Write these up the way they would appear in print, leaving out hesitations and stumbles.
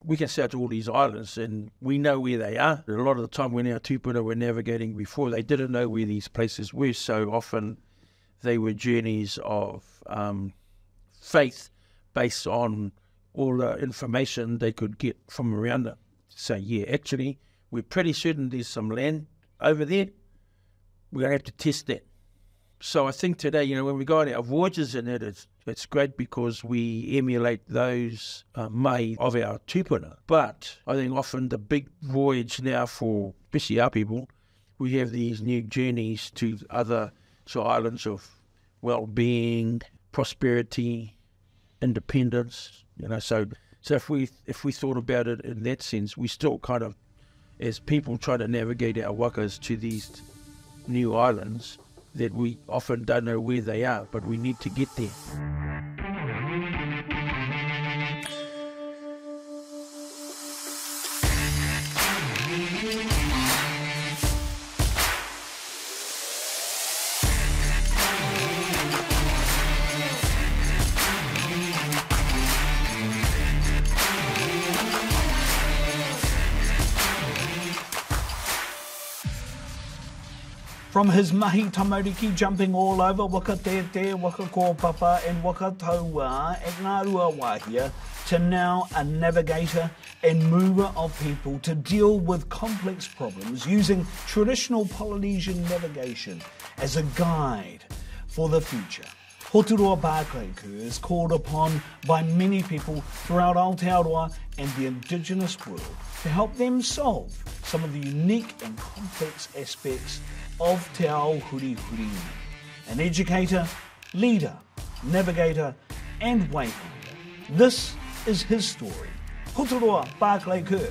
we can set all these islands and we know where they are. A lot of the time when our tupuna were navigating before, they didn't know where these places were. So often they were journeys of faith based on all the information they could get from around them. So yeah, actually, we're pretty certain there's some land over there. We're going to have to test that. So I think today, you know, when we go on our voyages in it, it's great because we emulate those mai of our tupuna. But I think often the big voyage now for, especially our people, we have these new journeys to other islands of well-being, prosperity, independence. You know, so if we thought about it in that sense, we still kind of, as people try to navigate our wakas to these new islands, that we often don't know where they are, but we need to get there. From his mahi tamariki jumping all over waka te, waka kōpapa and waka taua at Ngā Rua Wāhia, to now a navigator and mover of people to deal with complex problems using traditional Polynesian navigation as a guide for the future. Hoturoa Barclay-Kerr is called upon by many people throughout Aotearoa and the Indigenous world to help them solve some of the unique and complex aspects of te ao huri. An educator, leader, navigator and wayfinder. This is his story. Hoturoa Barclay-Kerr,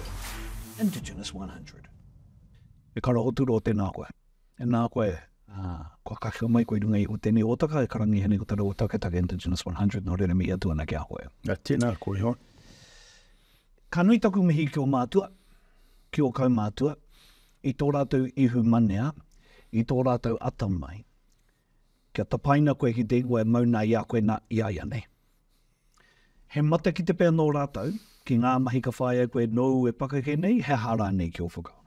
Indigenous 100. E kara Hoturoa tēnā koe. E nā koe, kua kakika mai koe rungai o tēnei otaka, e karangi hene ko tara o taketake Indigenous 100, no rere mi atua na kia koe. Tēnā koe hon. Ka nui taku mihi ki o mātua, ki o kau mātua, i tō rātou ihu manea, i tō rātou ata mai. Kia tapaina koe ki te koe mauna i a koe na iaia nei. He mata ki te pēr nō rātou, ki ngā mahi ka whaia koe nou e pakake nei, he hara nei ki o whakao.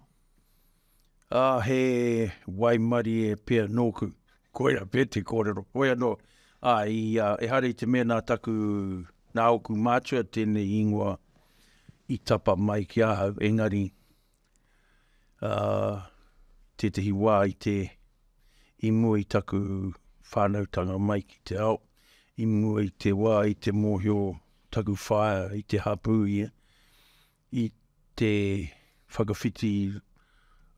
He waimari e pēr nōku. Koera pē te kōrero. Koea no. E hare te mea nā taku nā oku mātua tēnei ingoa i tapa mai ki ahau. Engari, tētahi wā i te i mua i taku whānautanga mai ki te ao. I mua i te wā i te mōhio taku whaia i te hapū ia. I te whakawhiti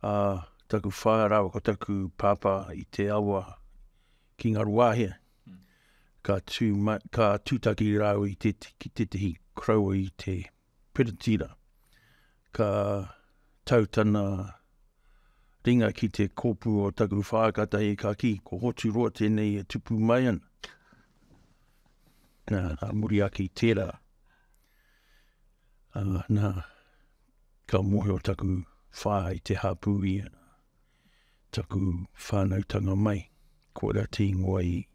taku whaia rawa ko taku pāpā i te awa ki ngā ruahia. Ka tūtaki rau i ki tētahi kraua i te peretira. Ka tautana ringa ki te kōpū o taku whaakata e ka ki, ko Hoturoa tēnei e tupu mai ana. Nā muri aki tērā. Nā ka mohe o taku whā i te hapū ia. Taku whānautanga mai. Ko rā te ingoa i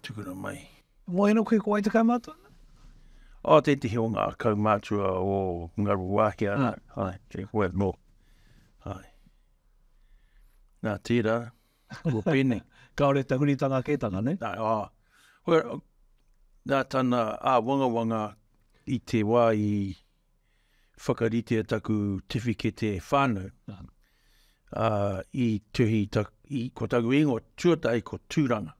tukuna mai. Mo eno koe ko ai te kaumātua? Te o ngā kaumātua o Ngā Rua Wāhia. Te koe no. Nā tērā, kua pēnei. Kaore te huritanga kētanga, ne? Nā tāna wanga i te wā i whakarite taku tiwhikete whānau. I tuhi ko taku ingo tuatai ko tūranga.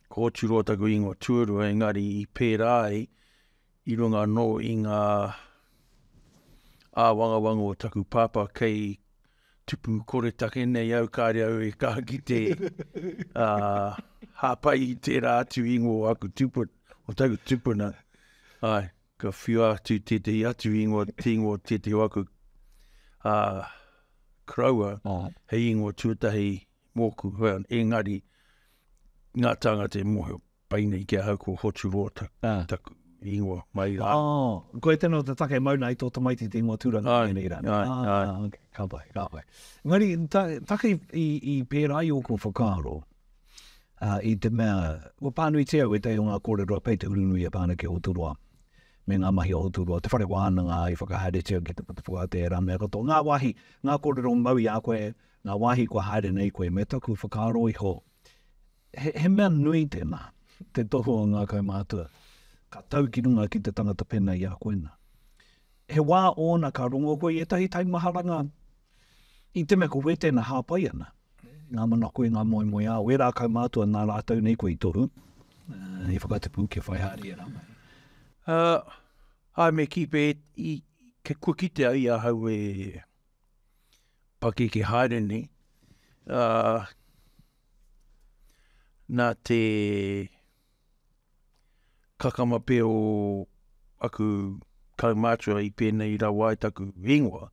Ko Hoturoa taku ingo tuarua, engari i pērā i runga no i ngā wanga o taku pāpā kei tupu kore take nei au kāre au e kā ki te hāpai i tērā atu ingo aku tupu, o taku tupuna. Ka whiu atu te atu ingo te waku kraua, hei ingo tuatahi mōku, engari ngā tangata e mohe painei kia hau ko Hoturoa taku ingoa mai rā. Koe tēnā te take mauna i tō tamaiti te ingoa tūranga. Okay, ka pai. Ngari, take i pērā i oko whakaaro, i te mea, wa pānui te au e te o ngā kōrero pei te urunui a pāna ki Hoturoa. me ngā mahi o Hoturoa, te whare wānanga i whakahaere tia ki te patapuate e rā mea kato. Ngā wahi, ngā kōrero maui a koe, ngā wahi kua haere nei koe, me taku whakaro i ho. He mea nui tēnā, te toho o ngā kaumātua, ka tau ki runga ki te tangata pena i a koena. He wā ona ka rongo koe e tahi taimaharanga, i te mea ko we tēnā hāpai ana. Ngā mana koe, ngā moi moi a, wera kaumātua nā rātau nei koe i tohu. I whakatipu ke whai haere e rā mai. Ai me kipe i ke kua kite ai a hau e pake ke haere ni. Nā te kakamape o aku kaumātua i pēnei rawa i taku ingoa.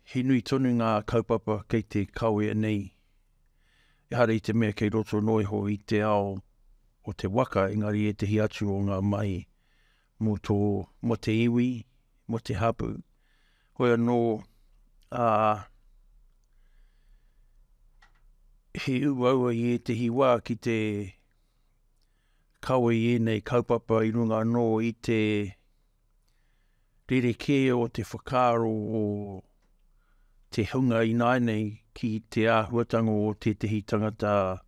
He nui tonu ngā kaupapa kei te Kāwhia nei. Hara i te mea kei roto noiho i te ao o te waka, engari e te hiatu o ngā mai mo te iwi, mo te hapu. Hoi anō, he uaua i e te hiwa ki te kaua i nei kaupapa i runga anō i te rereke o te whakaaro o te hunga i nei ki te āhuatanga o te tehi tangata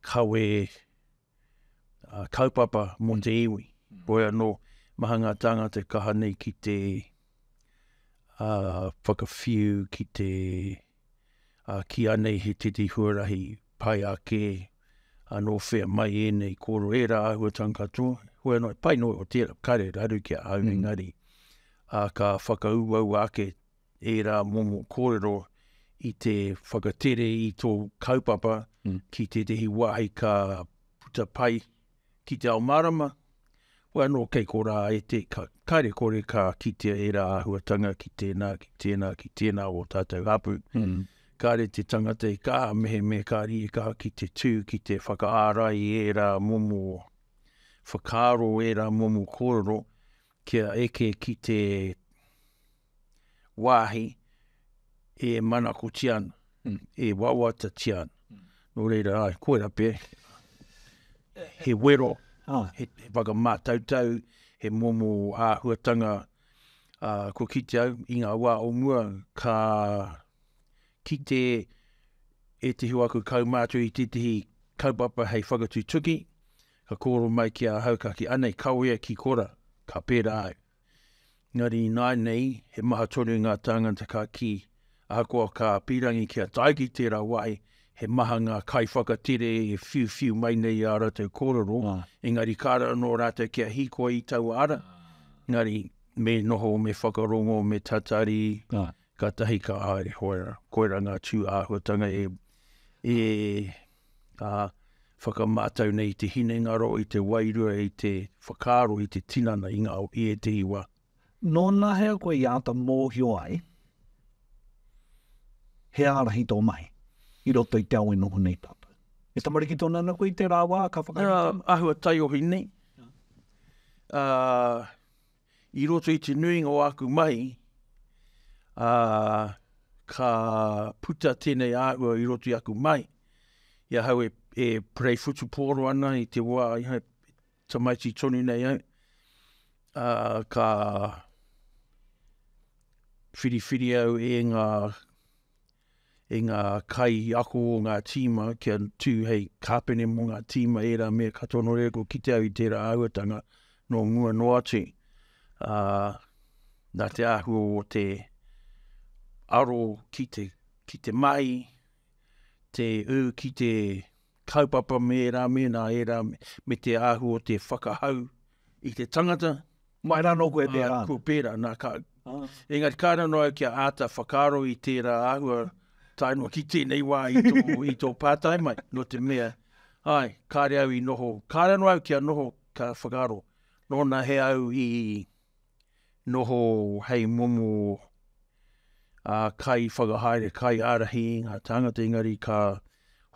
kawe kaupapa mo te iwi. Hoi anō, maha ngā tangata kaha nei ki te whakawhiu, ki te ki anei he titi huarahi pai ake anō whea mai e nei koro e rā āhuatanga katoa. Hoi anō, pai noi o tēra, kare raru ki a au engari. Ka whakauau ake e rā momo kōrero i te whakatere i tō kaupapa ki te tehi wahi ka puta pai ki te ao marama. Hoi anō kei kora e te kaire kore ka kitea e rā āhuatanga ki tēnā o tātou hapu. Kāre te tangata i kā mehe me kāri e kā ki te tū, ki te whakaarai e rā momo whakaaro e rā momo kōrero kia eke ki te wāhi e manako tiana, e wawata tiana. Nō reira, ai, koe rape, he wero, he whakamātautau, he momo āhuatanga ko kite au, i ngā wā o mua, ka kite e te huaku kaumātua i te tehi kaupapa hei whakatutuki, ka kōro mai ki a hauka ki anei Kāwhia ki kora, ka pēra au. Ngari nai nei, he maha toru ngā tāngata ka ki, ahakoa ka pirangi kia taiki tērā wai, he maha ngā kai whakatere e whiu mai nei a rātou kōrero, engari kāra anō rātou kia hikoa i tau ara, ngari me noho, me whakarongo, me tatari, ka tahi ka aere hoera, koera ngā tū āhuatanga whakamātau nei te hine ngaro, i te wairua, i te whakaaro, i te tinana i ngā o i e te iwa. Nō nahea koe i āta mōhio ai, he arahi tō mai, i roto i te au e noho nei tātou. E tamariki tōna na koe i te rāwā, ka whakarita? Ahua tai ohi nei. I roto i te nui o aku mai, ka puta tēnei āhua i roto i aku mai. Ia hau e prei futu pōro ana i te wā, i hau tamaiti tonu nei au. Ka whiriwhiri au e ngā kai ako o ngā tīma, kia tū hei kāpene mo ngā tīma e rā mea katono rea ko kite au i tērā āhuatanga no mua no atu. Nā te āhua o te aro ki te mai, te ki te kaupapa me rā mea e rā me te āhua o te whakahau i te tangata. Mai rā no koe pērā. Ko pērā, nā ka. Engari kāra noa kia āta whakaro i tērā āhua tainua ki tēnei wā i tō pātai mai, no te mea. Ai, kāre au i noho. Kāra noa au kia noho ka whakaro. Nōna he au i noho hei momo kai whakahaere, kai arahi, ngā tangata engari ka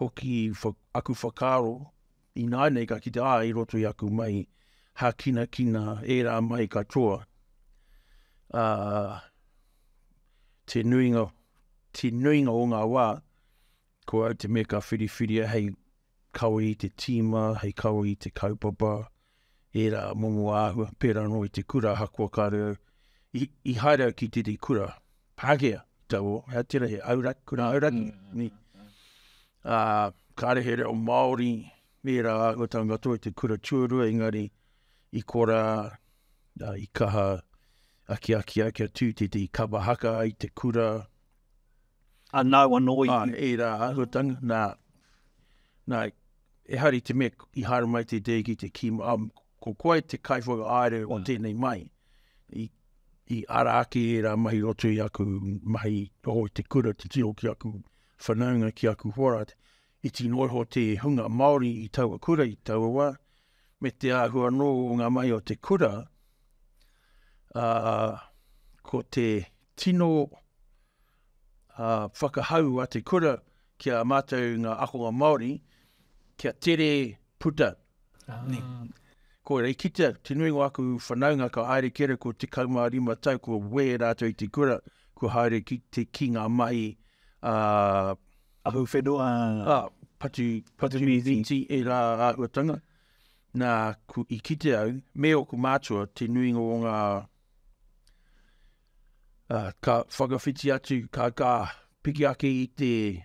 hoki aku whakaro. I nānei ka ki te i roto i aku mai. Ha kina e rā mai katoa. Te nuinga o ngā wā, ko au te mea ka whiriwhiria hei kaua i te tīma, hei kaua i te kaupapa, e rā momo āhua, pērā no i te kura hakua kāreo, i haere ki te kura, Pākehā, tau, hea tira he auraki, kura auraki, ni. Kāre he reo Māori, e rā āhua tangato i te kura tuarua, engari, i kora, i kaha, aki tū te i kabahaka i te kura. Nā wanoi. E rā āhua tanga, nā, e hari te mea, i hara mai te dei ki te kima, ko koe te kaiwhaka aere o tēnei mai, i ara ake e rā mahi roto i aku, mahi o te kura, te tiro ki aku whanaunga, ki aku hora, i ti noiho te hunga Māori i taua kura, i taua wā, me te āhua no o ngā mai o te kura, ko te tino whakahau a te kura kia mātou ngā akonga Māori, kia tere puta. Ko rei kita, te nui ngā aku whanaunga ka haere kere ko te kaumārima tau, ko we rātou i te kura, ko haere ki ngā mai ahu whenua. Patu viti e rā āhuatanga. Nā, i kite au, me o ku mātua, te nui ngā ka whakawhiti atu, ka piki ake i te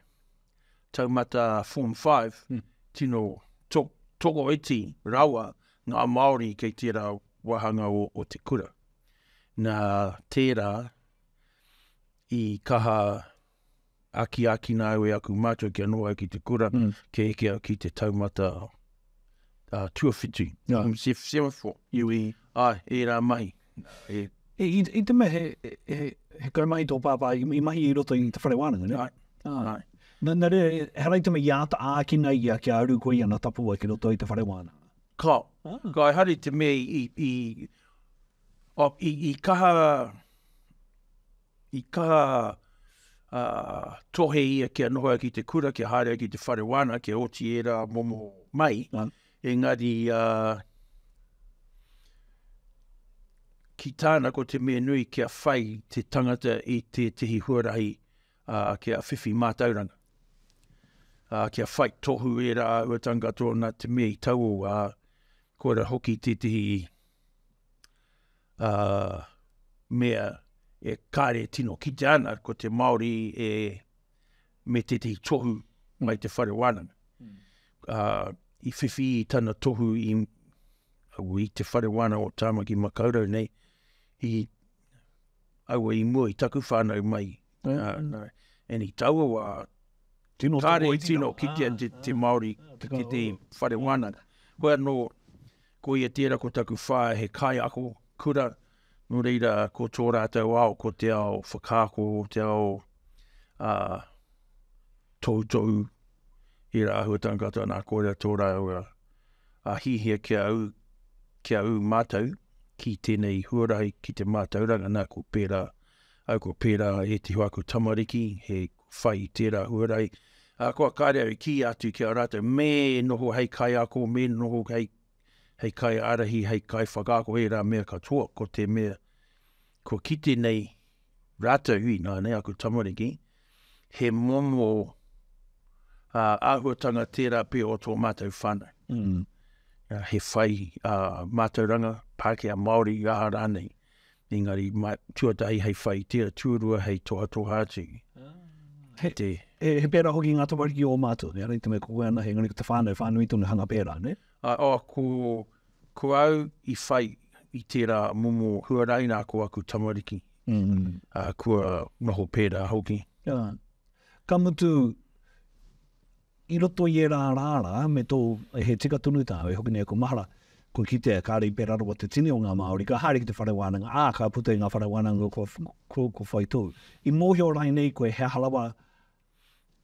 taumata Form 5, tino toko iti rawa, ngā Māori kei tērā wahanga o te kura. Nā tērā i kaha aki nā ue aku mātua kia noa ki te kura, ke eke au ki te taumata tuawhitu. Sefo, iwi, e rā mahi. I te mea he kaumahi tō pāpā, i mahi i roto i te whare wānanga, ne? Nā re, he rei te mea iāta ākina i a kia aru koe ana tapua ki roto i te whare wānanga. Ka hari te mea i kaha tohe ia kia nohoa ki te kura, kia haere ki te whare wana, kia oti e rā momo mai, engari ki tāna ko te mea nui kia whai te tangata i te tehi huarahi kia whiwhi mātauranga. Kia whai tohu e rā uatanga tōna te mea i tau kora hoki te tehi mea e kāre tino ki te ana ko te Māori me te tehi tohu mai te whare wānanga. I whiwhi i tana tohu i te whare wāna o Tāmaki Makaurau nei, aua i mua i taku whānau mai. E ni taua wā kāre tino ki te Māori ki te whare wānanga. Koe anō, ko ia tērā ko taku whae he kai ako kura, no reira ko tō rātou ao, ko te ao whakāko, te ao tautou, i rā āhuatanga katoa nā kōrea tō rāu hihia kia au mātou, ki tēnei huarahi, ki te mātauranga, nā ko pērā, ko pērā e te huaku tamariki, he whai tērā huarahi. Koa kāre au ki atu kia rātou, me noho hei kai ako, me noho hei kai arahi, hei kai whakako e rā mea katoa, ko te mea, ko ki tēnei rātou i nā nei aku tamariki, he momo āhuatanga tērā pē o tō mātou whānau. He whai mātauranga, Pākehā Māori i aha rānei, engari tuatahi hei whai tērā tuarua hei toha atu. He pērā hoki ngā tamariki o mātou, ne? Rei te mea koko ana, he ngani te whānau i tōna hanga pērā, ne? Ko au i whai i tērā momo huarai nā ko aku tamariki. Kua noho pērā hoki. Ka mutu, i roto i e rā me tō he tika tunu tā, e hoki nei ko mahara, ko ki te kāre i pērā roa te tini o ngā Māori, ka haere ki te whare wānanga, ka puta i ngā whare wānanga ko whai tō. I mōhio rai nei koe he halawa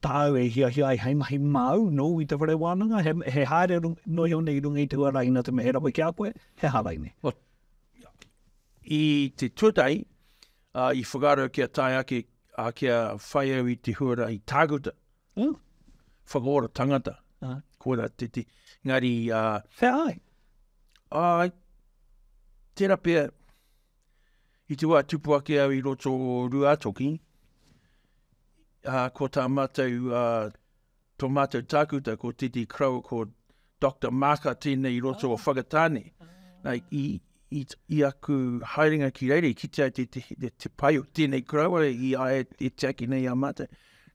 tāu e hia ai hei mahi mau no i te whare wānanga, he haere no heo nei runga i te ua raina te me he rawa ki a koe, he harai nei. I te tuatai, i whakaro kia tai ake, kia whai au i te huara i tāguta, whakaora tangata, kora te ngari... Whea ai? Tērā pia, i te wā tupu ake au i roto Rūātoki, ko tā mātou tō mātou tākuta ko Titi Crow, ko Dr. Maka tēnei I roto o whakatāne. Nei, I aku haerenga ki reire, ki te pai o tēnei Crow, I ae e teaki nei a mātou.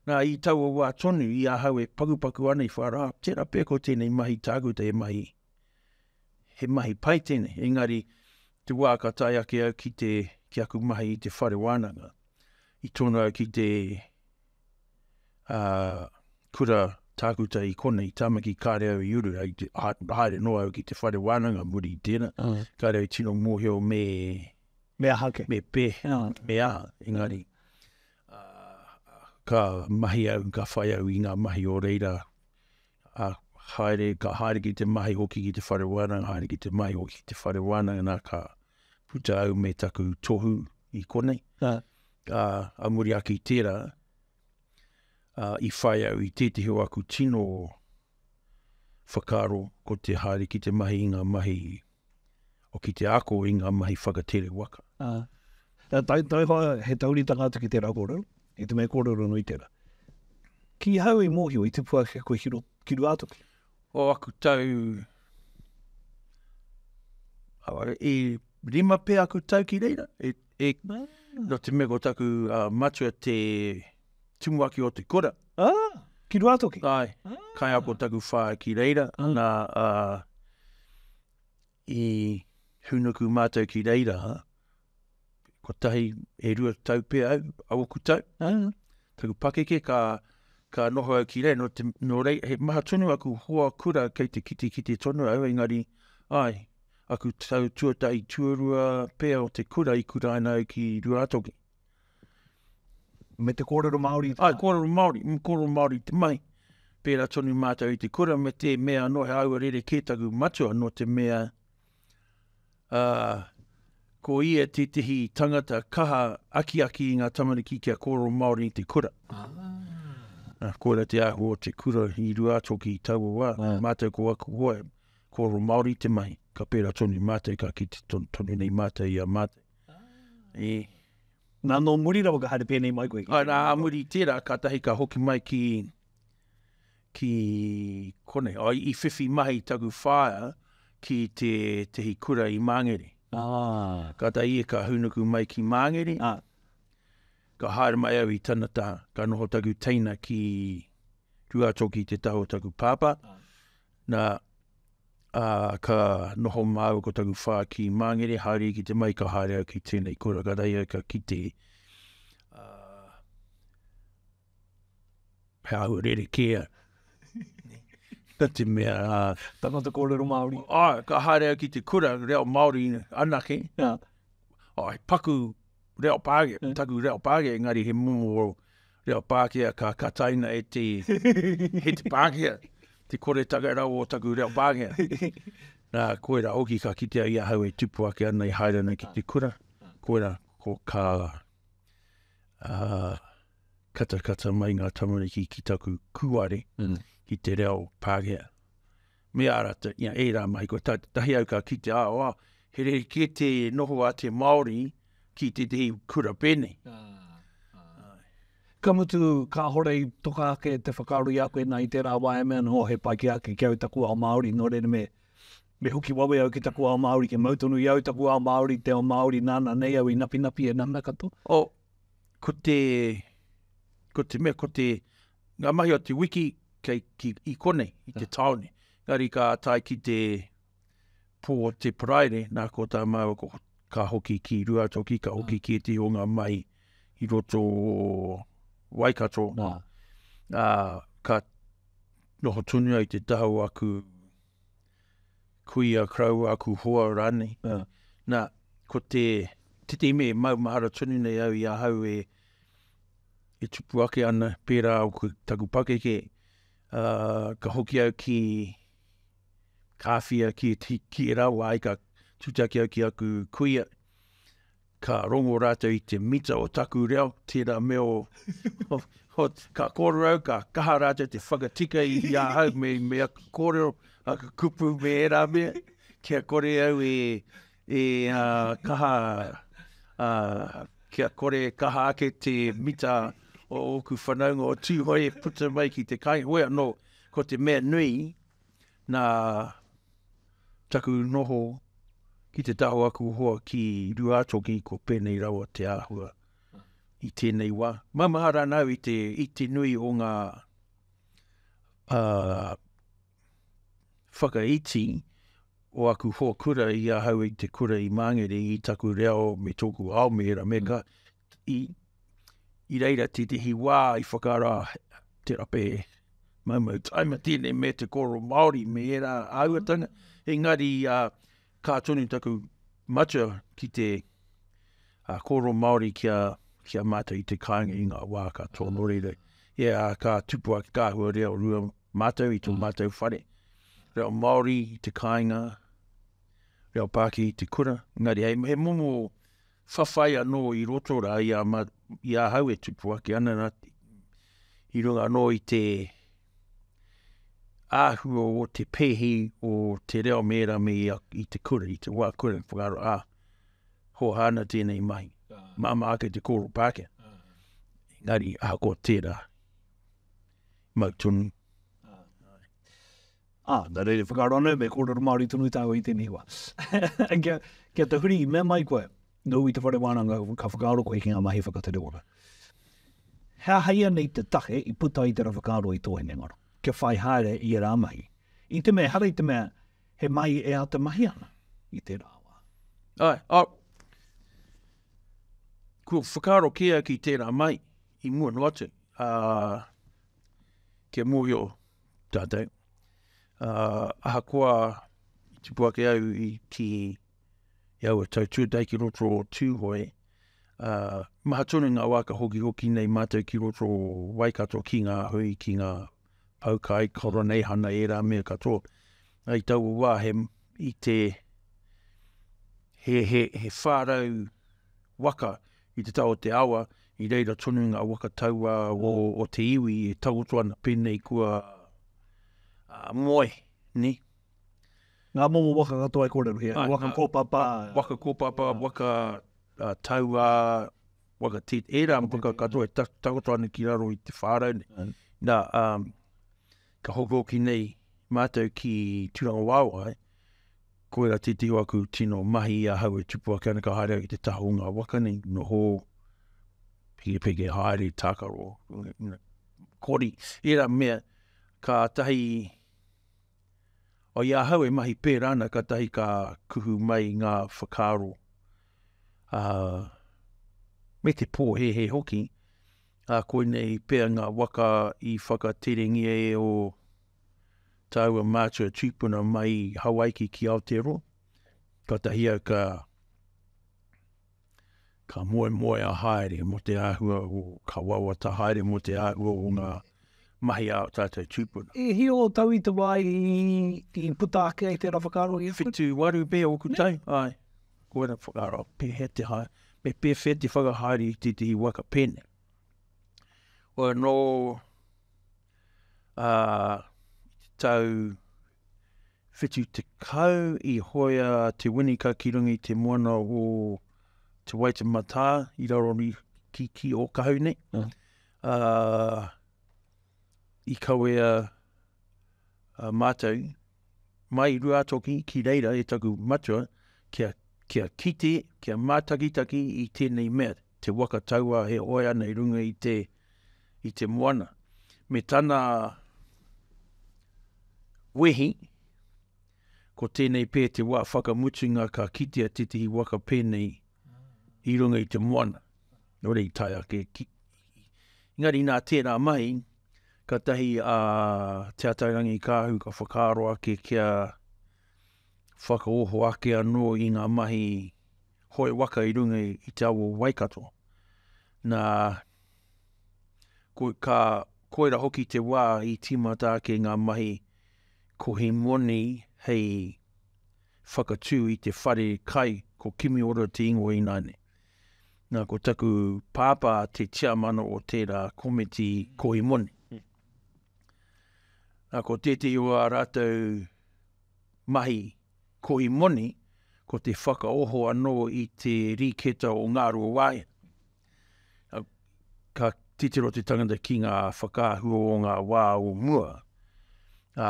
Nā, I tau o wā tonu, I a hau e pakupaku ana I whara, tēnā pēr ko tēnei mahi tākuta he mahi pai tēnei. Engari, te wā ka tai ake au ki aku mahi I te whare wānanga. I tōna au ki te kura tākuta I konei, tāmaki kāre au I uru, I te haere noa au ki te whare wānanga muri I tēnā. Kāre au tino mōheo me hake. Me pē, me aha, engari. Ka mahi au, ka whai au I ngā mahi o reira. Ka haere ki te mahi hoki ki te whare wānanga, haere ki te mahi hoki ki te whare wānanga, nā ka puta au me taku tohu I konei. A muri aki tērā, I whai au I tētehi o aku tino whakaro ko te haere ki te mahi I ngā mahi o ki te ako I ngā mahi whakatere waka. Tai hoa he tauri tangata ki te rakororo, I te mea kororo no I tērā. Ki hau I mōhio I te puake koe ki Rūātoki? O aku tau, e rima pē aku tau ki reira. No te mea ko taku matua te tumuaki o te kura. Ki Rūātoki? Ai, kai ako taku whā ki reira. Nā, I hunuku mātou ki reira, ko tahi e rua tau pē au oku tau. Taku pakeke ka noho au ki reira. No rei, he maha tonu aku hoa kura kei te kiti tonu au, engari, ai, aku tau tuatai tuarua pēr o te kura I kura ana au ki Rūātoki. Me te kōrero Māori? Ai, kōrero Māori te mai. Pēra tonu mātou I te kura, me te mea nohe au rere kētaku matua, no te mea ko ia te tehi tangata kaha aki I ngā tamariki kia kōrero Māori I te kura. Kōra te ahu o te kura I Rūātoki I tau wā. Mātou ko aku hoa, kōrero Māori te mai. Ka pēra tonu mātou ka ki te tonu nei mātou I a mātou. Nā no muri rawa ka haere pēnei mai koe. Nā muri tērā ka tahi ka hoki mai ki konei. I whiwhi mahi taku whāia ki tehi kura I Māngere. Ka tahi e ka hunuku mai ki Māngere. Ka haere mai au I tana taha. Ka noho taku teina ki Rūātoki te taho taku pāpā. Nā ka noho māu ko taku whā ki Māngere, haere ki te mai ka haere au ki tēnei kura. Ka tahi au ka ki te hau rere kea. Ka te mea... Tangata kōrero Māori. Ka haere au ki te kura, reo Māori anake. Paku reo pāge, taku reo pāge, engari he momo reo pākea ka kataina e he te pākea. Te kore takarau o taku reo pākea. Nā, koera oki ka kitea ia hau e tupu ake ana I haere ana ki te kura. Koera ko ka kata mai ngā tamariki ki taku kuare ki te reo pākea. Me arata, e rā mai ko tahi au ka kite he re ke te noho a te Māori ki te kura pēnei. Ka mutu ka horei toka ake te whakauru I a koe nā I tērā waeme anō he pai ki ake ki au taku ao Māori, no rere me huki wawe au ki taku ao Māori, ke mautonu I au taku ao Māori, te ao Māori nāna nei au I napi e nāna kato? Ko te ngā mahi o te wiki I konei, I te taone. Ngari ka tai ki te pō te paraire, nā ko tā mau ka hoki ki Rūātoki, ka hoki ki te o ngā mai I roto Waikato. Ka noho tunu ai te tahu aku kuia krau aku hoa rane. Nā, ko te me mau mahara tunu nei au I a hau e tupu ake ana pērā au taku pakeke. Ka hoki au ki kāwhia ki e rau ai ka tutaki au ki aku kuia. Ka rongo rātou I te mita o taku reo, tērā meo ka kōrero au, ka kaha rātou te whakatika I a hau me a kōrero, a ka kupu me e rā mea, kia kore au kaha, kia kore kaha ake te mita o oku whanaunga o tūhoi e puta mai ki te kai. Hoi anō, ko te mea nui, nā taku noho ki te taho aku hoa ki Rūātoki ko pēnei rawa te āhua i tēnei wā. Mamahara nau i te nui o ngā whakaiti o aku hoa kura i ahau i te kura i Māngere i taku reo me tōku aomera me ka i reira te hi wā i whakara te rape maumau taima tēnei me te koro Māori me era auatanga. Engari ka tonu taku matua ki te koro Māori kia mātou i te kāinga i ngā wā ka tōno reira. Ka tupua ki kāhua reo rua mātou i tō mātou whare. Reo Māori i te kāinga, reo Pāki i te kura. Engari he momo whawhai anō i roto rā i a hau e tupua ki ana rati. I runga anō i te āhua o te pehi o te reo mera me i te kura, i te wā kura. Whakaro, ho hana tēnei mahi. Mama ake te koro Pākehā. Engari, ko tērā. Mautunu. Nā reire whakaro anō me kōrero Māori tunu tāua i tēnei wā. Kia te huri i mea mai koe, nō i te whare wānanga ka whakaro koe ki ngā mahi whakatere ora. Hea haia nei te tahe i puta i te whakaro i tōhene ngaro. Kia whai haere i rā mahi. I te mea, hara i te mea, he mai e a te mahi ana i te rāwa. Kua whakaro kia ki tērā mai i mua noatu. Kia mōhio tātou. Ahakoa i tupua ke au i ki au a tautua dai ki roto o tūhoi. Maha tonu ngā waka hoki nei mātou ki roto o Waikato ki ngā hui, ki ngā paukai, koronei hana e rā mea katoa. Ai tau wā i te he whārau waka i te tau o te awa, i reira tonu ngā waka taua o te iwi e tautoana pēnei kua moe, ni? Ngā momo waka katoa e kōrero hea, waka kōpapa. Waka kōpapa, waka taua, waka tit. E rā waka katoa e tautoana ki raro i te whārau. Nā, ka hoki nei mātou ki Turanga Wāwai, koe ra te tio aku tino mahi a hau e tupua kia ka haere i te taho ngā waka ni, no ho peke haere tākaro. Kori, era mea, ka tahi, o ia hau e mahi pērana, ka tahi ka kuhu mai ngā whakaro. Me te pō he hoki, koe nei pēr ngā waka i whakaterengi e o taua mātua tūpuna mai Hawaii ki Aotearoa. Ka tahi au ka moe a haere mo te āhua o ka wawata haere mo te āhua o ngā mahi a tātou tūpuna. E hio tau i te wai i puta ake i te rawhakaro i Whitu waru bea o kutau. Ai, koe na whakaro, pe te haere. Me pe te whakahaere i te waka pēne. O no tau whitu te kau i hoia te winika ki rungi te moana o te Waitemata i rarori ki o kahau ne. I kawea mātou mai Rūātoki ki reira e taku matua kia kite, kia mātakitaki i tēnei mea. Te waka taua he oia nei runga i te moana. Me tana wehi, ko tēnei pē te wā whakamutunga ka kitea te tihi waka pēnei i runga i te moana. Nō rei tai ake. Ngari nā tērā mai, ka tahi te atairangi kāhu ka whakaaro ake kia whakaoho ake anō i ngā mahi hoi waka i runga i te awo Waikato. Nā koera hoki te wā i tīmata ake ngā mahi ko he moni hei whakatū i te whare kai ko kimi ora te ingo i nane. Nā ko taku pāpā te tiamana o tērā komiti ko he moni. Nā ko tēte ua rātou mahi ko he moni ko te whakaoho anō i te riketa o ngā rua wai. Ka titiro te tangata ki ngā whakāhua o ngā wā o mua,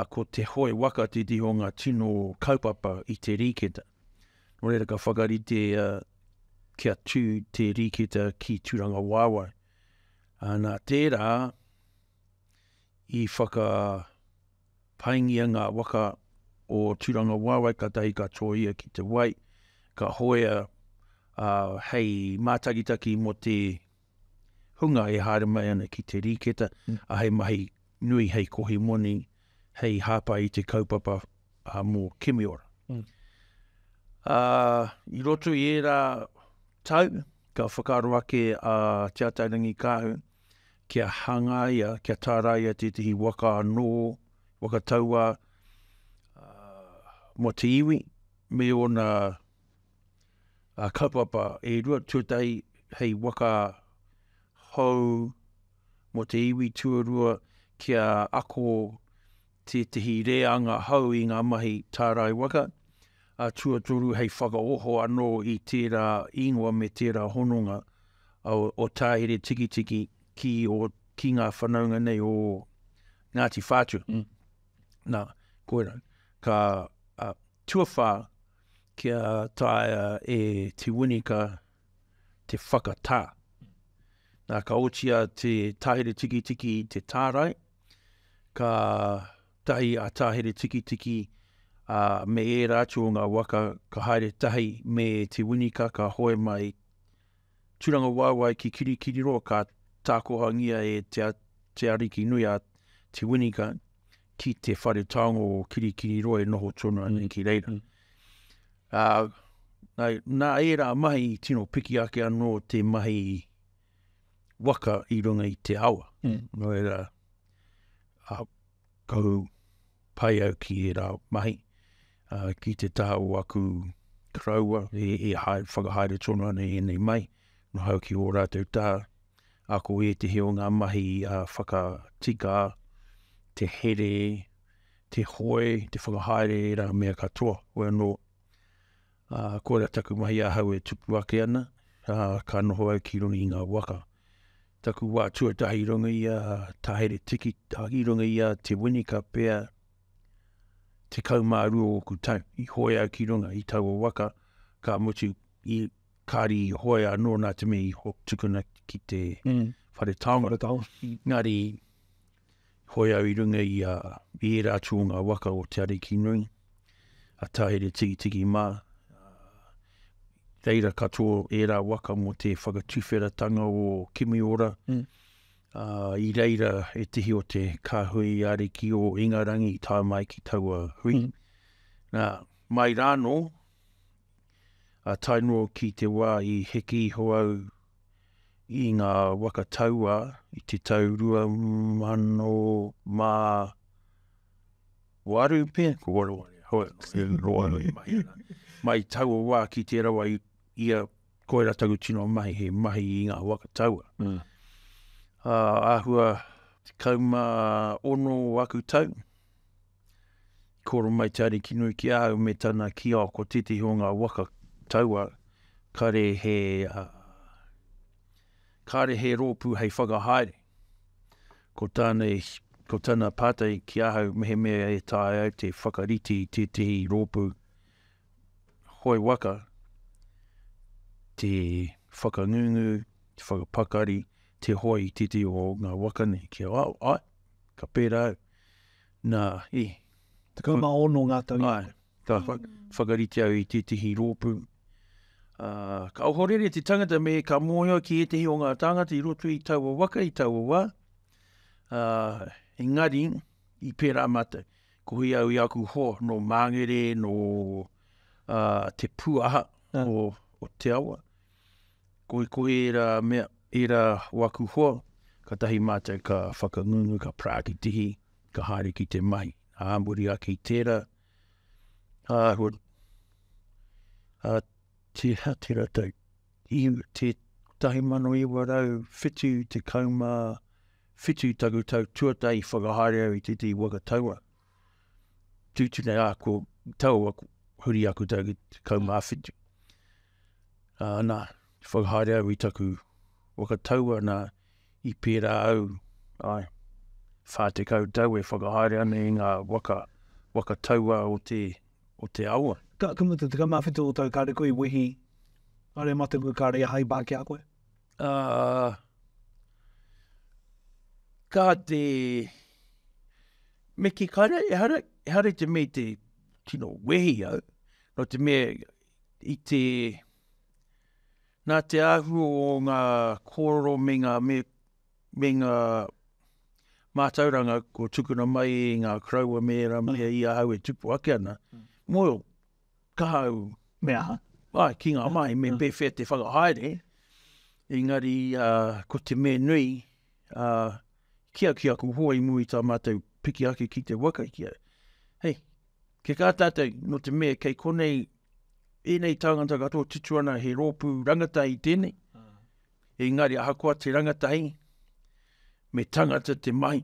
ko te hoi waka te o ngā tino kaupapa i te riketa. Nō reira ka whakarite kia tū te riketa ki tūranga wāwai. Nā tērā, i whakapaingia ngā waka o tūranga wāwai ka tahi ka tōia ki te wai, ka hoia hei mātakitaki mo te hunga e haere mai ana ki te riketa, a hei mahi nui hei kohi moni, hei hapa i te kaupapa mō kimiora. I roto i era tau, ka whakaroake a Te Atairangi Kāhu, kia hangaia, kia tāraia te tihi waka anō, waka taua mo te iwi, me ona kaupapa e rua tuatai hei waka hou mo te iwi tuarua kia ako te tihi reanga hou i ngā mahi tārai waka, tuatoru hei whakaoho anō i tērā ingoa me tērā hononga o tāhere tiki ki ngā whanaunga nei o Ngāti Whātua. Nā, koera, ka tuawhā kia taia e te winika te whakatā. Nā ka otia te tāhere tiki te tārai, ka tahi a tāhere tiki me e rātu o ngā waka, ka haere tahi me te winika ka hoe mai tūranga wāwai ki kirikiriroa ka tākohangia e te ariki nui a te winika ki te whare taongo o kirikiriroa e noho tonu ane ki reira. Nā e rā mahi tino piki ake anō te mahi waka i runga i te awa. No e rā kau pai au ki e rā mahi. Ki te taha o aku kraua e whakahaere tonu ane e nei mai. No hau ki o rātou taha. Ako e te heo ngā mahi whakatika, te here, te hoe, te whakahaere e rā mea katoa. Oe anō, kōrera taku mahi a hau e tupu ake ana, ka noho au ki runga i ngā waka. Taku wā tuatahi runga i a tāhere tiki, i runga i a te winika pēr, te kaumāru o ku tau, i hoi au ki runga i tau o waka, ka mutu i kāri i hoi anō nā te me i tukuna ki te whare taonga. Ngāri hoi au i runga i e rātu o ngā waka o te ariki nui, a tāhere tiki mā. Reira katoa e rā waka mo te whakatuwheratanga o kimiora. I reira e tihi o te kāhui ariki o ingarangi i tā mai ki taua hui. Nā, mai rāno, a Tainui ki te wā i heki ho au i ngā waka taua i te tau 2008 pē, ko waru mai taua wā ki te rawa ia koera taku tino mahi he mahi i ngā waka taua. Āhua te kauma ono aku tau, koro mai te ariki nui ki au me tana ki au ko titi ho ngā waka taua, kare he rōpū hei whakahaere. Ko tāna pātai ki ahau mehe mea e tāi au te whakariti i te rōpū hoi waka, te whakangungu, te whakapakari, te hoi i titi o ngā waka nei. Kia ai, ka pērā au. Nā, Te kauma ono ngā tau. Ai, ka whakariti au i te tihi rōpū. Ka ohorere te tangata me ka moio ki e tehi o ngā tangata i roto i taua waka, i taua wā. Engari, i pērā mata, ko hui au i aku ho, no māngere, no te puaha o te awa. Ko e rā mea, e rā waku hoa, ka tahi mata ka whakangungu, ka prāki tihi, ka haere ki te mai. Āmuri ake i tērā. Te rata, te tahi mano i warau, whitu te kauma, whitu taku tau tuatai whakahaere au i te waka taua. Tūtune ko taua huri aku tau ki te kauma whitu. Nā, whakahaere au i taku waka taua, nā, I pērā au, ai, whātekau tau e whakahaere ana i ngā waka taua o te aua. Ka mutu te kamawhitu o tau kāre koe wehi, are mate koe kāre hai bāke a koe? Ka te, me ki kāre, e hare te me te tino wehi au, no te me i te, nā te ahu o ngā kōrero me ngā mātauranga ko tukuna mai i ngā kraua mea mea i ahau e tupu ake ana. Moio, kahau. Mea. Ai, ki ngā mai, me be whea te whakahaere. Engari, ko te me nui, kia ku hoi mui tā mātou piki ake ki te waka kia. Hei, ke kā tātou no te mea kei konei enei tāngata katoa tutu ana he rōpū rangatai tēnei. Engari, ahakoa te rangatai, me tangata te mai.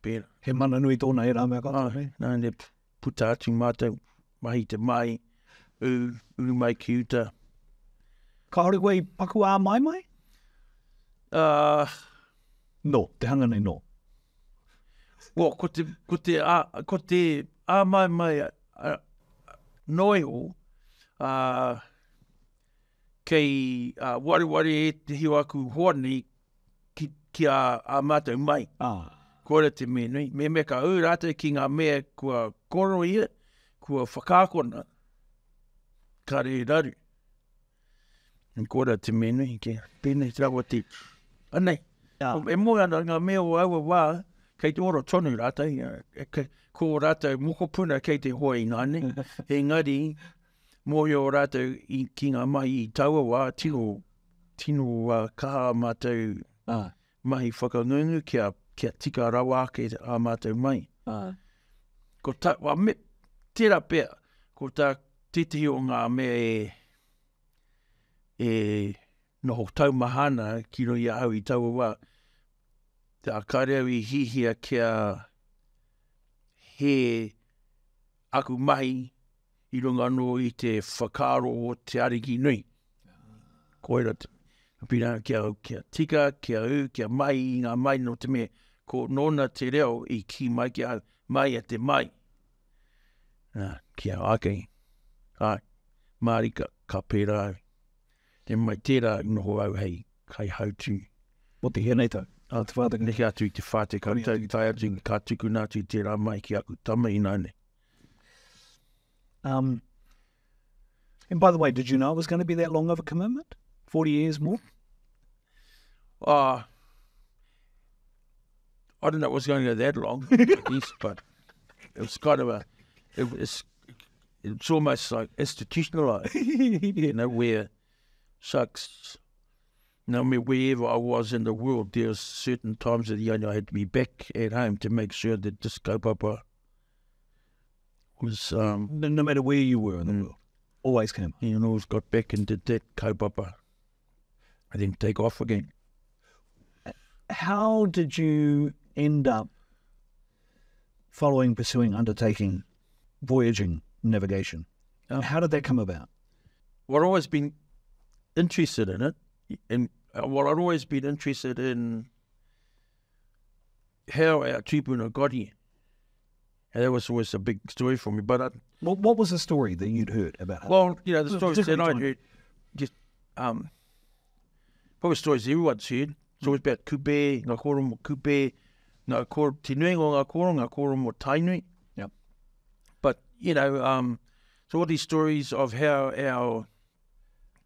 Pēra. He mana nui tōna e rā mea katoa. Nā ne puta atu mātou, mahi te mai, uru mai ki uta. Ka hore koe i paku ā mai? No, te hanga nei no. Well, ko te ā mai noeo, kei wari e te hiwa aku hoani ki a mātou mai. Kore te me nui. Me ka au rātou ki ngā mea kua koro ia, kua whakākona, ka re raru. Kore te me nui, ke pēnei trawa te anei. E moe ana ngā mea o aua wā, kei te ora tonu rātou, ko rātou mokopuna kei te hoi ngāne. Engari, moe o rātou ki ngā mai i taua wā, tino kaha mātou mahi whakangungu kia tika rawa ke a mātou mai. Ko tērā pēr, ko tā titihi o ngā mea noho taumahana ki roi au i taua wā. Tā kareu i hihia kia he aku mahi i runga anō i te whakaro o te ariki nui. Koera te pira kia tika, kia mai i ngā mai no te mea. Ko nona te reo i ki mai ki au, mai a te mai. Kia ake. Ai, Māori ka pērā au. Te mai tērā noho au hei, kai hautu. O te hea nei tau? Te whātaka. Nehi atu i te whātaka, tai atu i ka tuku nātu i tērā mai ki aku tama i nāne. And by the way, did you know it was going to be that long of a commitment? 40 years more? I don't know it was going to go that long, I guess, but it was kind of it's almost like institutionalized, you know, where shucks, no matter wherever I was in the world, there was certain times of the year I had to be back at home to make sure that this kaupapa was... no matter where you were in the world, always came. You always got back and did that kaupapa and then take off again. How did you end up pursuing, undertaking, voyaging, navigation? How did that come about? Well, I've always been interested in it, and I'd always been interested in how our tupuna got here. And that was always a big story for me. But what was the story that you'd heard about it? Well, you know, the stories that I'd heard, just probably stories everyone's heard. It's always about kupe, ngā koro mo kupe, te nui o ngā koro mo Tainui. Yep. But, you know, so all these stories of how our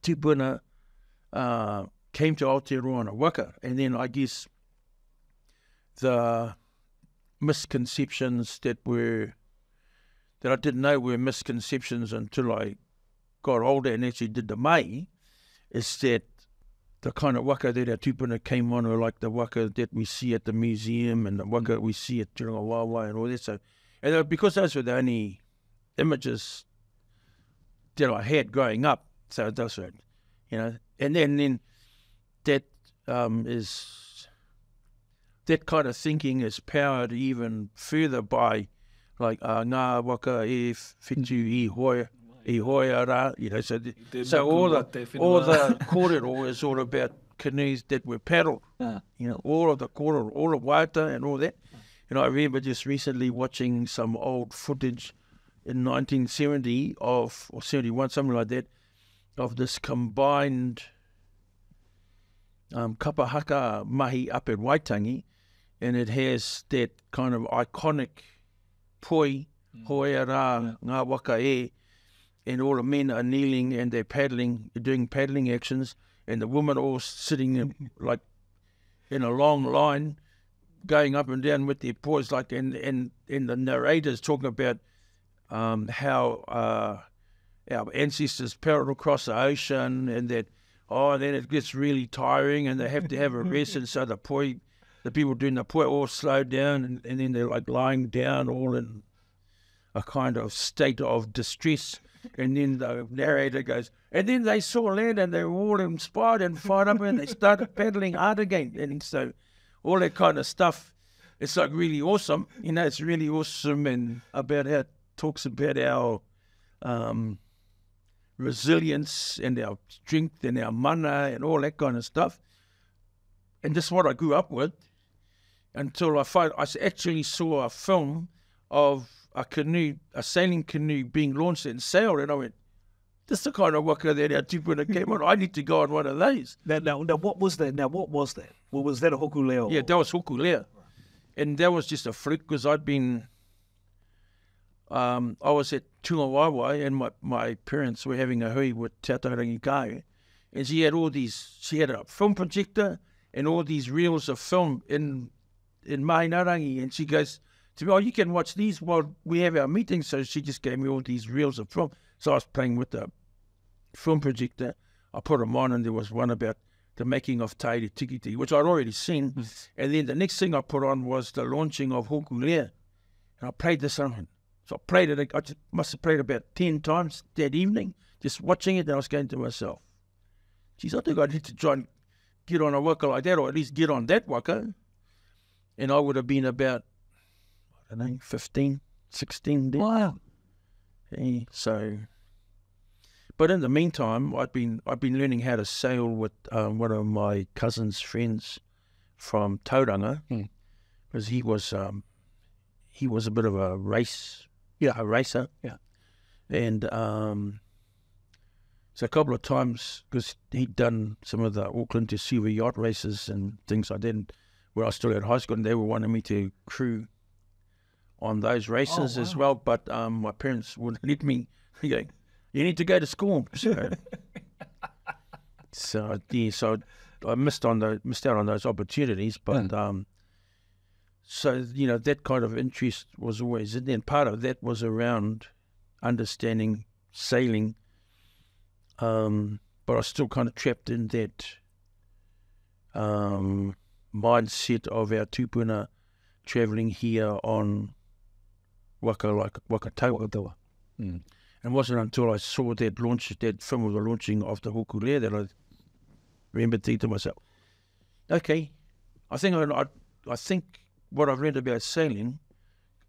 tupuna came to Aotearoa and waka, and then I guess the misconceptions that I didn't know were misconceptions until I got older and actually did the mai, is that the kind of waka that our tupuna came on, or like the waka that we see at the museum and the waka we see at Te Ranga Wāwai and all that. So, and because those were the only images that I had growing up, so that's right, you know. And then that that kind of thinking is powered even further by like ngā waka e whitu i hoia rā, you know. So all the kōrero is all about canoes that were paddled. You know, all of the koro, all of waiata and all that. And I remember just recently watching some old footage in 1970 or 71, something like that, of this combined kapahaka mahi up at Waitangi, and it has that kind of iconic poi, hoea rā, ngā waka e, and all the men are kneeling and they're paddling, doing paddling actions, and the women all sitting in, like in a long line, going up and down with their paws, like, and the narrator's talking about how our ancestors paddled across the ocean, and that, then it gets really tiring and they have to have a rest, and so the people doing the poi all slow down, and then they're like lying down all in a kind of state of distress. And then the narrator goes, and then they saw land and they were all inspired and fired up and they started paddling hard again. And so all that kind of stuff, it's like really awesome. You know, it's really awesome, and about how it talks about our resilience and our strength and our mana and all that kind of stuff. And this is what I grew up with until I actually saw a film of a sailing canoe being launched and sailed, and I went, this is the kind of waka that our tupuna came on. I need to go on one of those. Now, what was that? Well, was that a hokulea? Yeah, that was hokulea. And that was just a fluke, because I'd been, I was at Tungawaiwai, and my parents were having a hui with Te Ataurangi Kāwhia, and she had a film projector and all these reels of film in Mahinarangi, and she goes to me, you can watch these while we have our meeting. So she just gave me all these reels of film. So I was playing with the film projector. I put them on, and there was one about the making of Tairi Tikiti, which I'd already seen. And then the next thing I put on was the launching of Hokulea. And I played this on. So I played it. I just must have played about 10 times that evening, just watching it. And I was going to myself, geez, I think I need to try and get on a waka like that, or at least get on that waka. And I would have been about, 15, 16 then. Wow. Yeah, so, but in the meantime, I've been learning how to sail with one of my cousin's friends from Tauranga, because he was a bit of a racer. Yeah. And so a couple of times, because he'd done some of the Auckland to Siwa yacht races and things like that, where I was still at high school, and they were wanting me to crew on those races as well, but my parents wouldn't let me. You need to go to school. So I missed out on those opportunities. But so that kind of interest was always in there, and part of that was around understanding sailing. But I was still kind of trapped in that mindset of our tupuna travelling here on waka like wakatawa. And it wasn't until I saw that film of the launching of the hokulea that I remembered thinking to myself, okay, I think what I've read about sailing,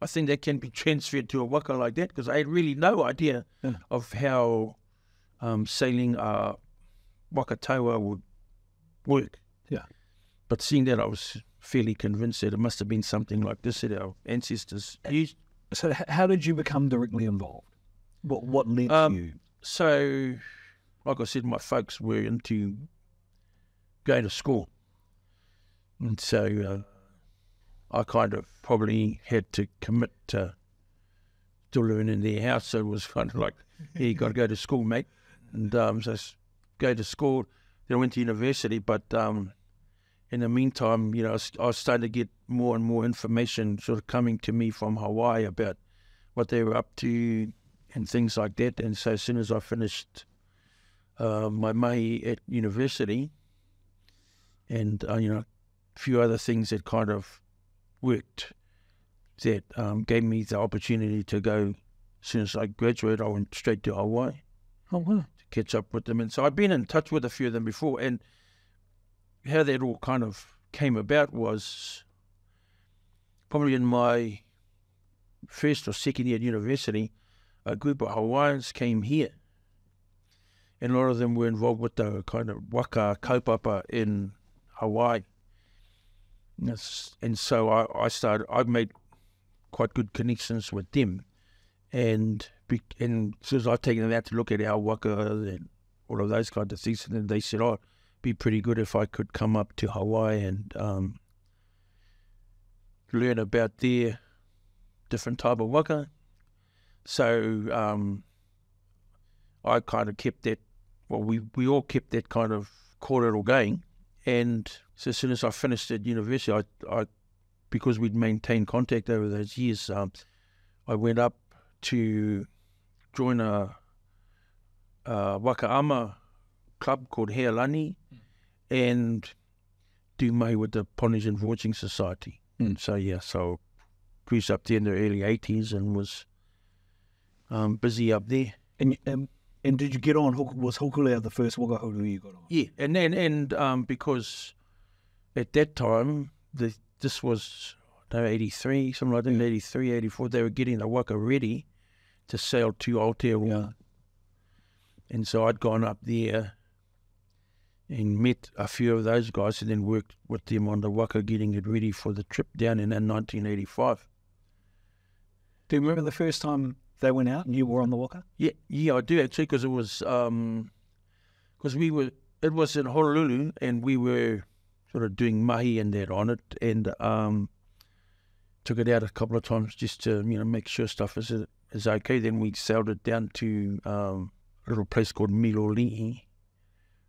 I think that can be transferred to a waka like that, because I had really no idea of how sailing wakatawa would work. Yeah. But seeing that, I was fairly convinced that it must have been something like this that our ancestors used. So how did you become directly involved? What led you? So, like I said, my folks were into going to school. And so I kind of probably had to commit to still living in their house. So it was kind of like, yeah, you got to go to school, mate. And so go to school. Then I went to university, but in the meantime, I was starting to get more and more information sort of coming to me from Hawaii about what they were up to and things like that. And so as soon as I finished my mahi at university, and a few other things that kind of worked, that gave me the opportunity to go. As soon as I graduated, I went straight to Hawaii. Oh, wow. To catch up with them. And so I've been in touch with a few of them before, and how that all kind of came about was probably in my first or second year at university, a group of Hawaiians came here. and a lot of them were involved with the kind of waka kaupapa in Hawaii. And so I made quite good connections with them. And as soon as I've taken them out to look at our waka and all of those kind of things, and then they said, oh, it'd be pretty good if I could come up to Hawaii and learn about their different type of waka. So I kind of kept that, well, we all kept that kind of kōrero going. And so as soon as I finished at university, I because we'd maintained contact over those years, I went up to join a waka-ama club called Healani and do mai with the Polynesian Voyaging Society. So yeah, so cruised up there in the early 80s and was busy up there. And did you get on, was Hokulea the first wakahauru you got on? Yeah, and because at that time, this was 83, something like that, 83, 84, they were getting the waka ready to sail to Aotearoa. Yeah. And so I'd gone up there and met a few of those guys and then worked with them on the waka, getting it ready for the trip down in 1985. Do you remember the first time they went out and you were on the waka? Yeah, I do actually, because it was it was in Honolulu and we were sort of doing mahi and that on it, and took it out a couple of times just to make sure stuff is okay. Then we sailed it down to a little place called Miloli'i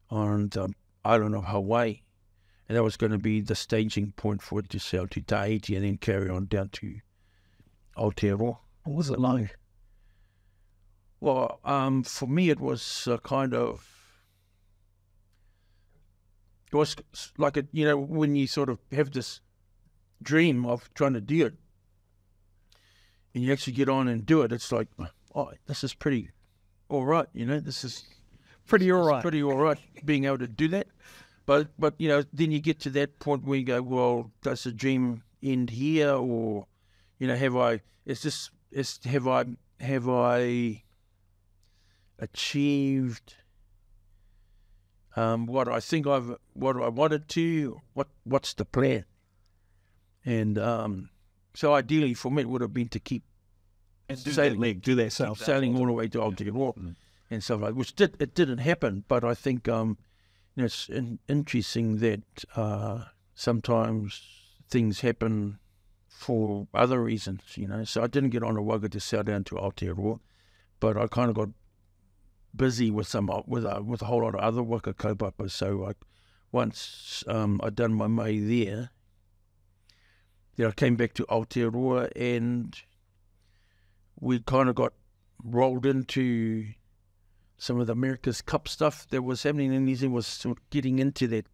on the island of Hawaii, and that was going to be the staging point for it to sail to Tahiti and then carry on down to Aotearoa. What was it like? Well, for me it was it was like when you sort of have this dream of trying to do it and you actually get on and do it, it's like, oh, this is pretty all right, this is Pretty all right. pretty all right being able to do that. But then you get to that point where you go, well, does the dream end here, or have I achieved what I think what I wanted to? What's the plan? And so ideally for me it would have been to keep sailing all the way to Aotearoa and stuff like that, which it didn't happen. But I think it's interesting that sometimes things happen for other reasons, So I didn't get on a waka to sail down to Aotearoa, but I kind of got busy with a whole lot of other waka kaupapa. So once I'd done my mai there, then I came back to Aotearoa and we kind of got rolled into some of the America's Cup stuff that was happening in New Zealand, was sort of getting into that,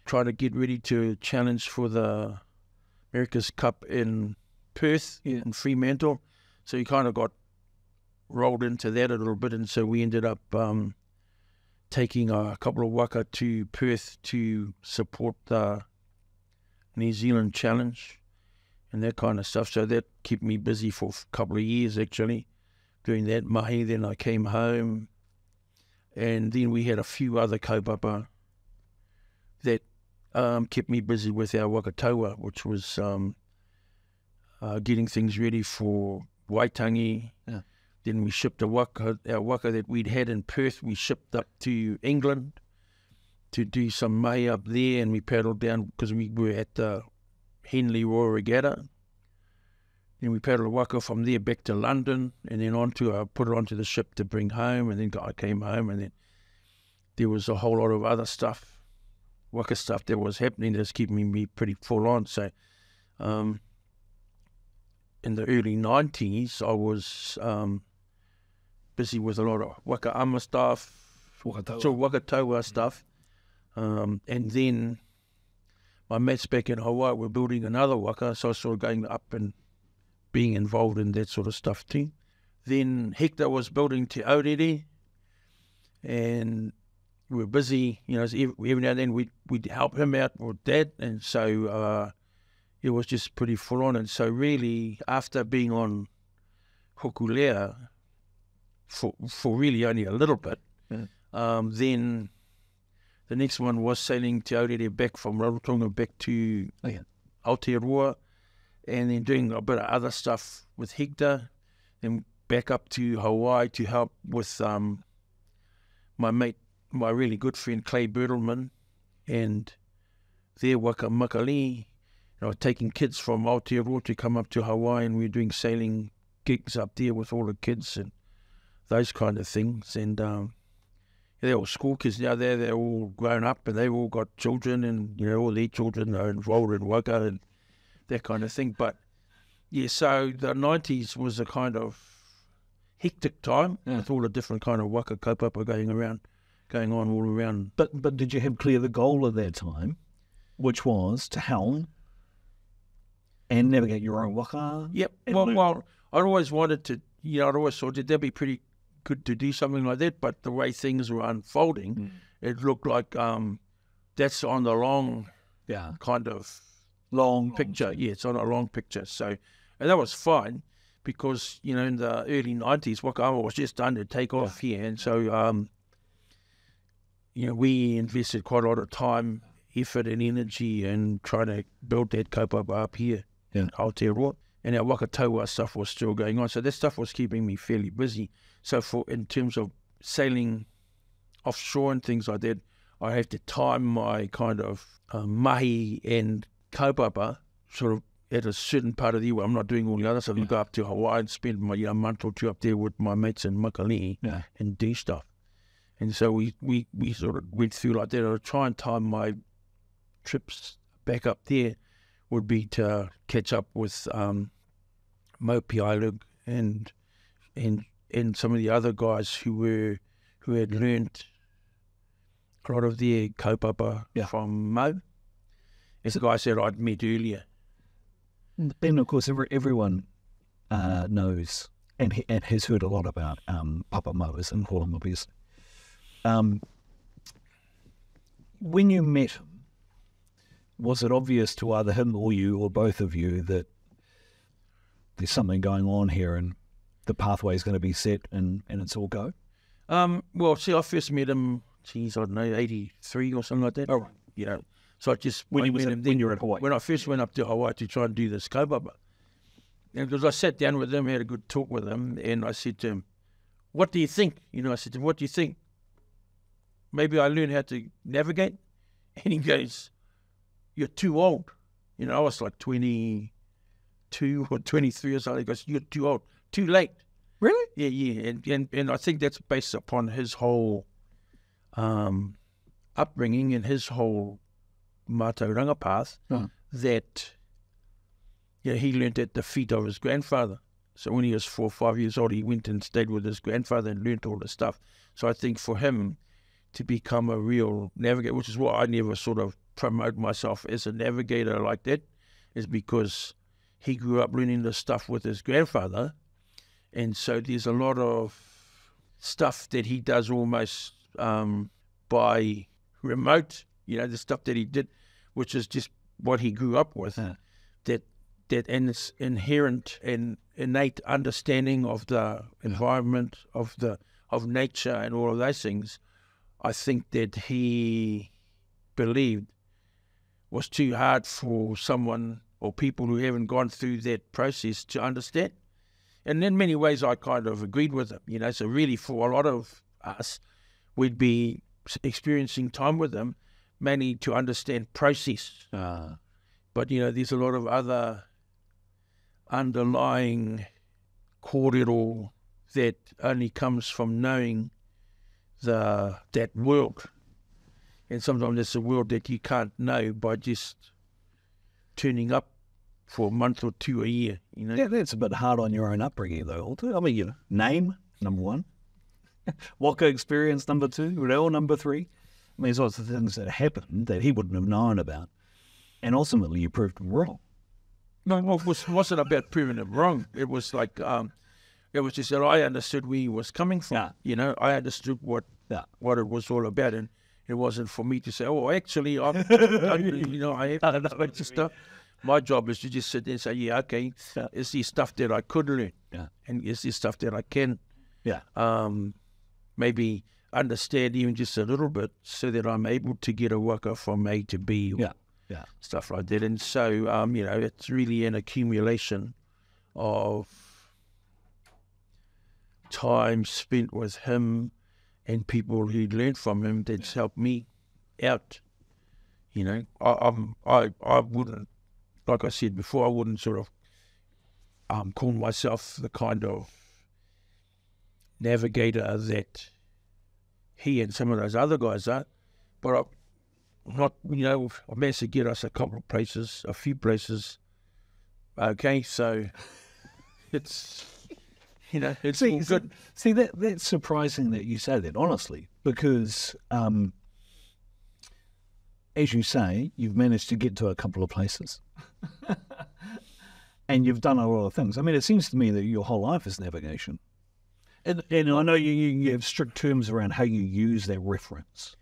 trying to get ready to challenge for the America's Cup in Perth, in Fremantle. So you kind of got rolled into that a little bit, and so we ended up taking a couple of waka to Perth to support the New Zealand Challenge and that kind of stuff. So that kept me busy for a couple of years actually, doing that mahi. Then I came home, and then we had a few other kaupapa that kept me busy with our wakataua, which was getting things ready for Waitangi. Yeah. Then we shipped our waka that we'd had in Perth, we shipped up to England to do some mai up there, and we paddled down because we were at the Henley Royal Regatta. Then we paddled a waka from there back to London, and then put it onto the ship to bring home, and then I came home, and then there was a whole lot of other stuff, waka stuff that was happening that's keeping me pretty full on. So in the early 90s, I was busy with a lot of waka-ama stuff, wakataua stuff. And then my mates back in Hawaii were building another waka, so I was sort of going up and being involved in that sort of stuff too. Then Hector was building Te Aurere, and we were busy, every now and then we'd help him out with that, and so it was just pretty full on. And so really, after being on Hokulea for really only a little bit, Then the next one was sailing Te Aurere back from Rarotonga back to Aotearoa, and then doing a bit of other stuff with Hector, then back up to Hawaii to help with my mate, my really good friend Clay Bertelman, and their waka makali. Taking kids from Aotearoa to come up to Hawaii, and we were doing sailing gigs up there with all the kids and those kind of things. And they're all school kids now. They're all grown up and they've all got children, and all their children are involved in waka and that kind of thing. But yeah, so the 90s was a kind of hectic time with all the different kind of waka kaupapa going on all around. But did you have clear the goal at that time, which was to helm and navigate your own waka? Yep. Well, I always wanted to, I'd always thought that'd be pretty good to do something like that, but the way things were unfolding, it looked like that's on the long kind of long picture. Yeah, it's on a long picture. So, and that was fine because, in the early 90s, waka was just done to take off here. And so, we invested quite a lot of time, effort and energy in trying to build that kaupapa up here in Aotearoa. And our waka taua stuff was still going on. So that stuff was keeping me fairly busy. So in terms of sailing offshore and things like that, I have to time my kind of mahi and kaupapa sort of at a certain part of the year where I'm not doing all the other stuff. I go up to Hawaii and spend my month or two up there with my mates in Makali'i and do stuff. And so we sort of went through like that. I try and time my trips back up there would be to catch up with Mo Piailug and some of the other guys who had learnt a lot of their kaupapa from Mo. It's the guys that I'd met earlier. Then, of course, everyone knows and has heard a lot about Papa Moas and Holam, obviously. When you met him, was it obvious to either him or you or both of you that there's something going on here and the pathway is going to be set and it's all go? Well, see, I first met him, I don't know, 83 or something like that. Oh, right. So I just... When you were at Hawaii? When I first went up to Hawaii to try and do this kaupapa. And because I sat down with him, had a good talk with him, and I said to him, what do you think? I said to him, what do you think? Maybe I learn how to navigate? And he goes, you're too old. I was like 22 or 23 or something. He goes, you're too old. Too late. Really? Yeah. And I think that's based upon his whole upbringing and his whole mātauranga path that he learnt at the feet of his grandfather. So when he was 4 or 5 years old, he went and stayed with his grandfather and learnt all the stuff. So I think for him to become a real navigator, which is why I never sort of promote myself as a navigator like that, is because he grew up learning this stuff with his grandfather. And so there's a lot of stuff that he does almost by remote, the stuff that he did, which is just what he grew up with, that and it's inherent and innate understanding of the environment, of nature and all of those things, I think that he believed was too hard for someone or people who haven't gone through that process to understand. And in many ways, I kind of agreed with him, So really, for a lot of us, we'd be experiencing time with him mainly to understand process. But, there's a lot of other underlying kōrero that only comes from knowing that world. And sometimes it's a world that you can't know by just turning up for a month or two a year, Yeah, that's a bit hard on your own upbringing, though. I mean, name, number one. Waka experience, number two. Reo, number three. I mean, there's lots of things that happened that he wouldn't have known about. And ultimately, you proved him wrong. No, it wasn't about proving him wrong. It was like, it was just that I understood where he was coming from. I understood what it was all about. And it wasn't for me to say, oh, actually, I have to stuff. My job is to just sit there and say, okay, is there stuff that I could learn? And is there stuff that I can maybe understand even just a little bit so that I'm able to get a waka from A to B or stuff like that. And so, you know, it's really an accumulation of time spent with him and people who learned from him that's helped me out. You know, I wouldn't, like I said before, I wouldn't sort of call myself the kind of navigator that he and some of those other guys are, but I'm not, you know, I managed to get us a couple of places, a few places. Okay, so it's, you know, it's all good. See, that's surprising that you say that, honestly, because as you say, you've managed to get to a couple of places. And you've done a lot of things. I mean, it seems to me that your whole life is navigation. And I know you have strict terms around how you use that reference.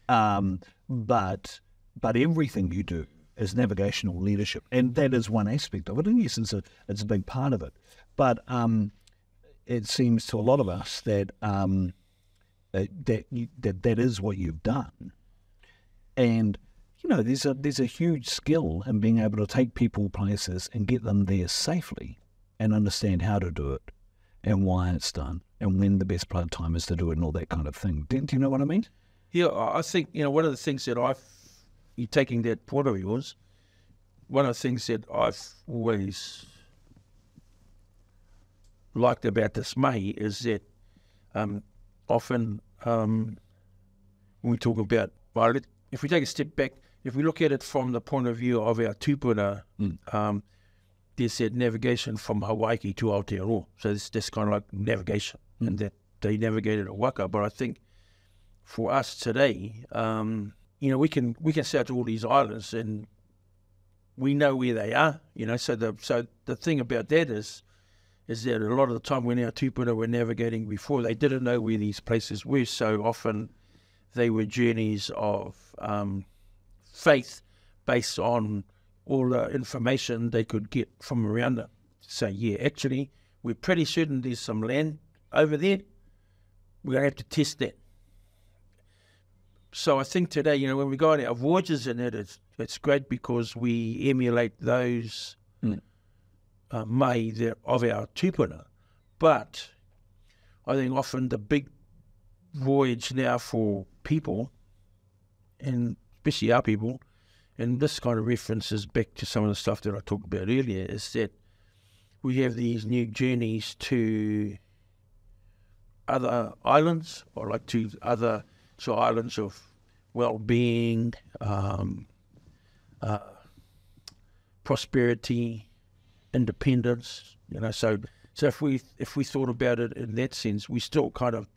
But everything you do is navigational leadership. And that is one aspect of it. And yes, it's a big part of it. But it seems to a lot of us that that is what you've done. And you know, there's a huge skill in being able to take people places and get them there safely and understand how to do it and why it's done and when the best time is to do it and all that kind of thing. Do you know what I mean? Yeah, I think, you know, one of the things that you're taking that point of yours, one of the things that I've always liked about this mahi is that often when we talk about, well, if we take a step back, if we look at it from the point of view of our tūpuna, there's that navigation from Hawaii to Aotearoa. So that's kind of like navigation, and that they navigated a waka. But I think for us today, you know, we can sail to all these islands and we know where they are. You know, so the thing about that is that a lot of the time when our tūpuna were navigating before, they didn't know where these places were. So often they were journeys of faith based on all the information they could get from around them. So yeah, actually, we're pretty certain there's some land over there. We're going to have to test that. So I think today, you know, when we go on our voyages in it, it's great because we emulate those mai of our tūpuna. But I think often the big voyage now for people, and especially our people, and this kind of references back to some of the stuff that I talked about earlier, is that we have these new journeys to other islands, or like to other islands of well-being, prosperity, independence. You know, so if we thought about it in that sense, we still kind of,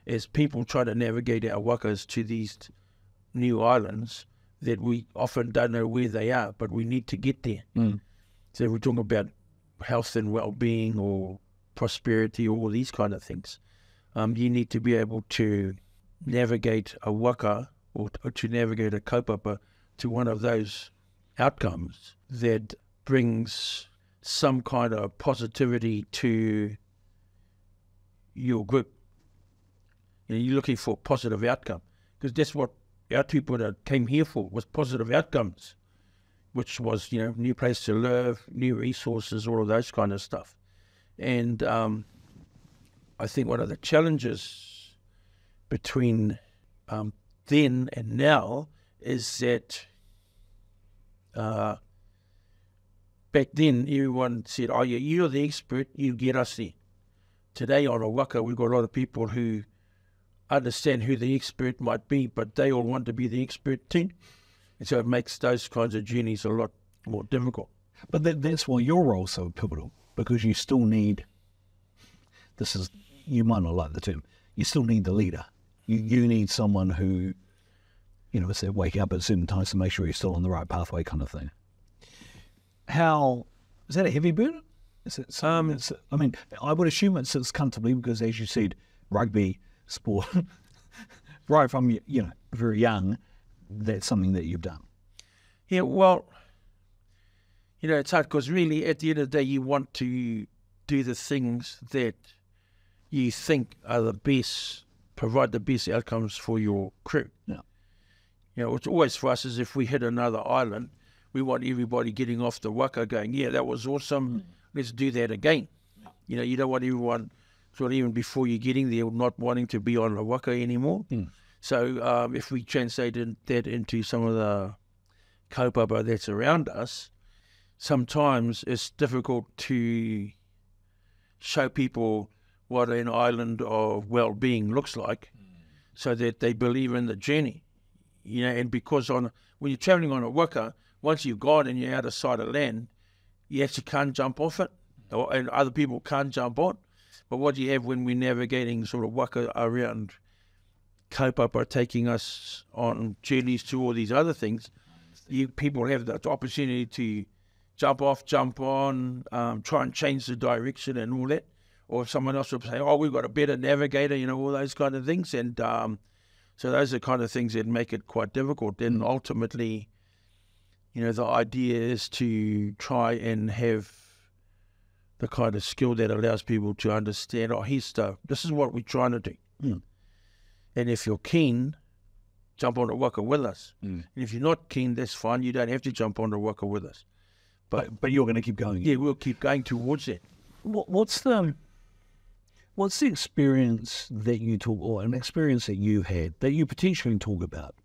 as people try to navigate our wakas to these new islands, that we often don't know where they are, but we need to get there. So if we're talking about health and well-being or prosperity or all these kind of things, you need to be able to navigate a waka or to navigate a kaupapa to one of those outcomes that brings some kind of positivity to your group. You know, you're looking for a positive outcome, because that's what our tūpuna came here for, was positive outcomes, which was, you know, new place to live, new resources, all of those kind of stuff. And I think one of the challenges between then and now is that back then everyone said, oh yeah, you're the expert, you get us there. Today on a waka, we've got a lot of people who understand who the expert might be, but they all want to be the expert too. And so it makes those kinds of journeys a lot more difficult. But that's why your role's so pivotal, because you still need, you might not like the term, you still need the leader. You need someone who, you know, say wake up at certain times to make sure you're still on the right pathway kind of thing. How, is that a heavy burden? Is it I mean, I would assume it sits comfortably because, as you said, rugby, sport, right from, you know, very young, that's something that you've done. Yeah, well, you know, it's hard because really at the end of the day you want to do the things that you think are the best provide the best outcomes for your crew. Yeah. You know, it's always for us is if we hit another island, we want everybody getting off the waka going, yeah, that was awesome. Let's do that again. You know, you don't want everyone sort of even before you're getting there not wanting to be on the waka anymore. So if we translated that into some of the kaupapa that's around us, sometimes it's difficult to show people what an island of well-being looks like so that they believe in the journey. You know, and because when you're traveling on a waka, once you've gone and you're out of sight of land, you actually can't jump off it, and other people can't jump on. But what you have when we're navigating sort of waka around kaupapa taking us on journeys to all these other things, people have the opportunity to jump off, jump on, try and change the direction and all that. Or someone else will say, oh, we've got a better navigator, you know, all those kind of things. And so those are kind of things that make it quite difficult. Then ultimately, you know, the idea is to try and have the kind of skill that allows people to understand, oh, this is what we're trying to do. And if you're keen, jump on the waka with us. And if you're not keen, that's fine. You don't have to jump on the waka with us. But you're going to keep going. Yeah, we'll keep going towards that. What's the experience that you talk, or an experience that you've had that you potentially talk about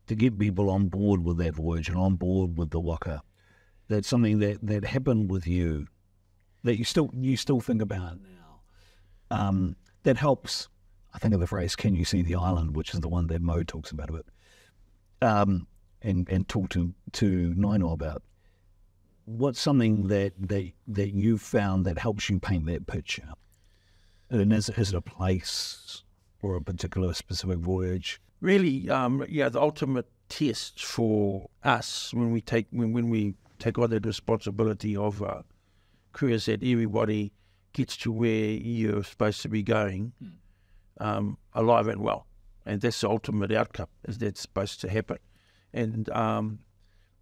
to get people on board with that voyage and on board with the waka? That's something that happened with you that you still think about now. That helps. I think of the phrase "Can you see the island?" which is the one that Mo talks about a bit, and talk to Naino about. What's something that you've found that helps you paint that picture? And is it a place or a particular specific voyage? Really, the ultimate test for us when we take on that responsibility of crew is that everybody gets to where you're supposed to be going, alive and well, and that's the ultimate outcome. Is that's supposed to happen, and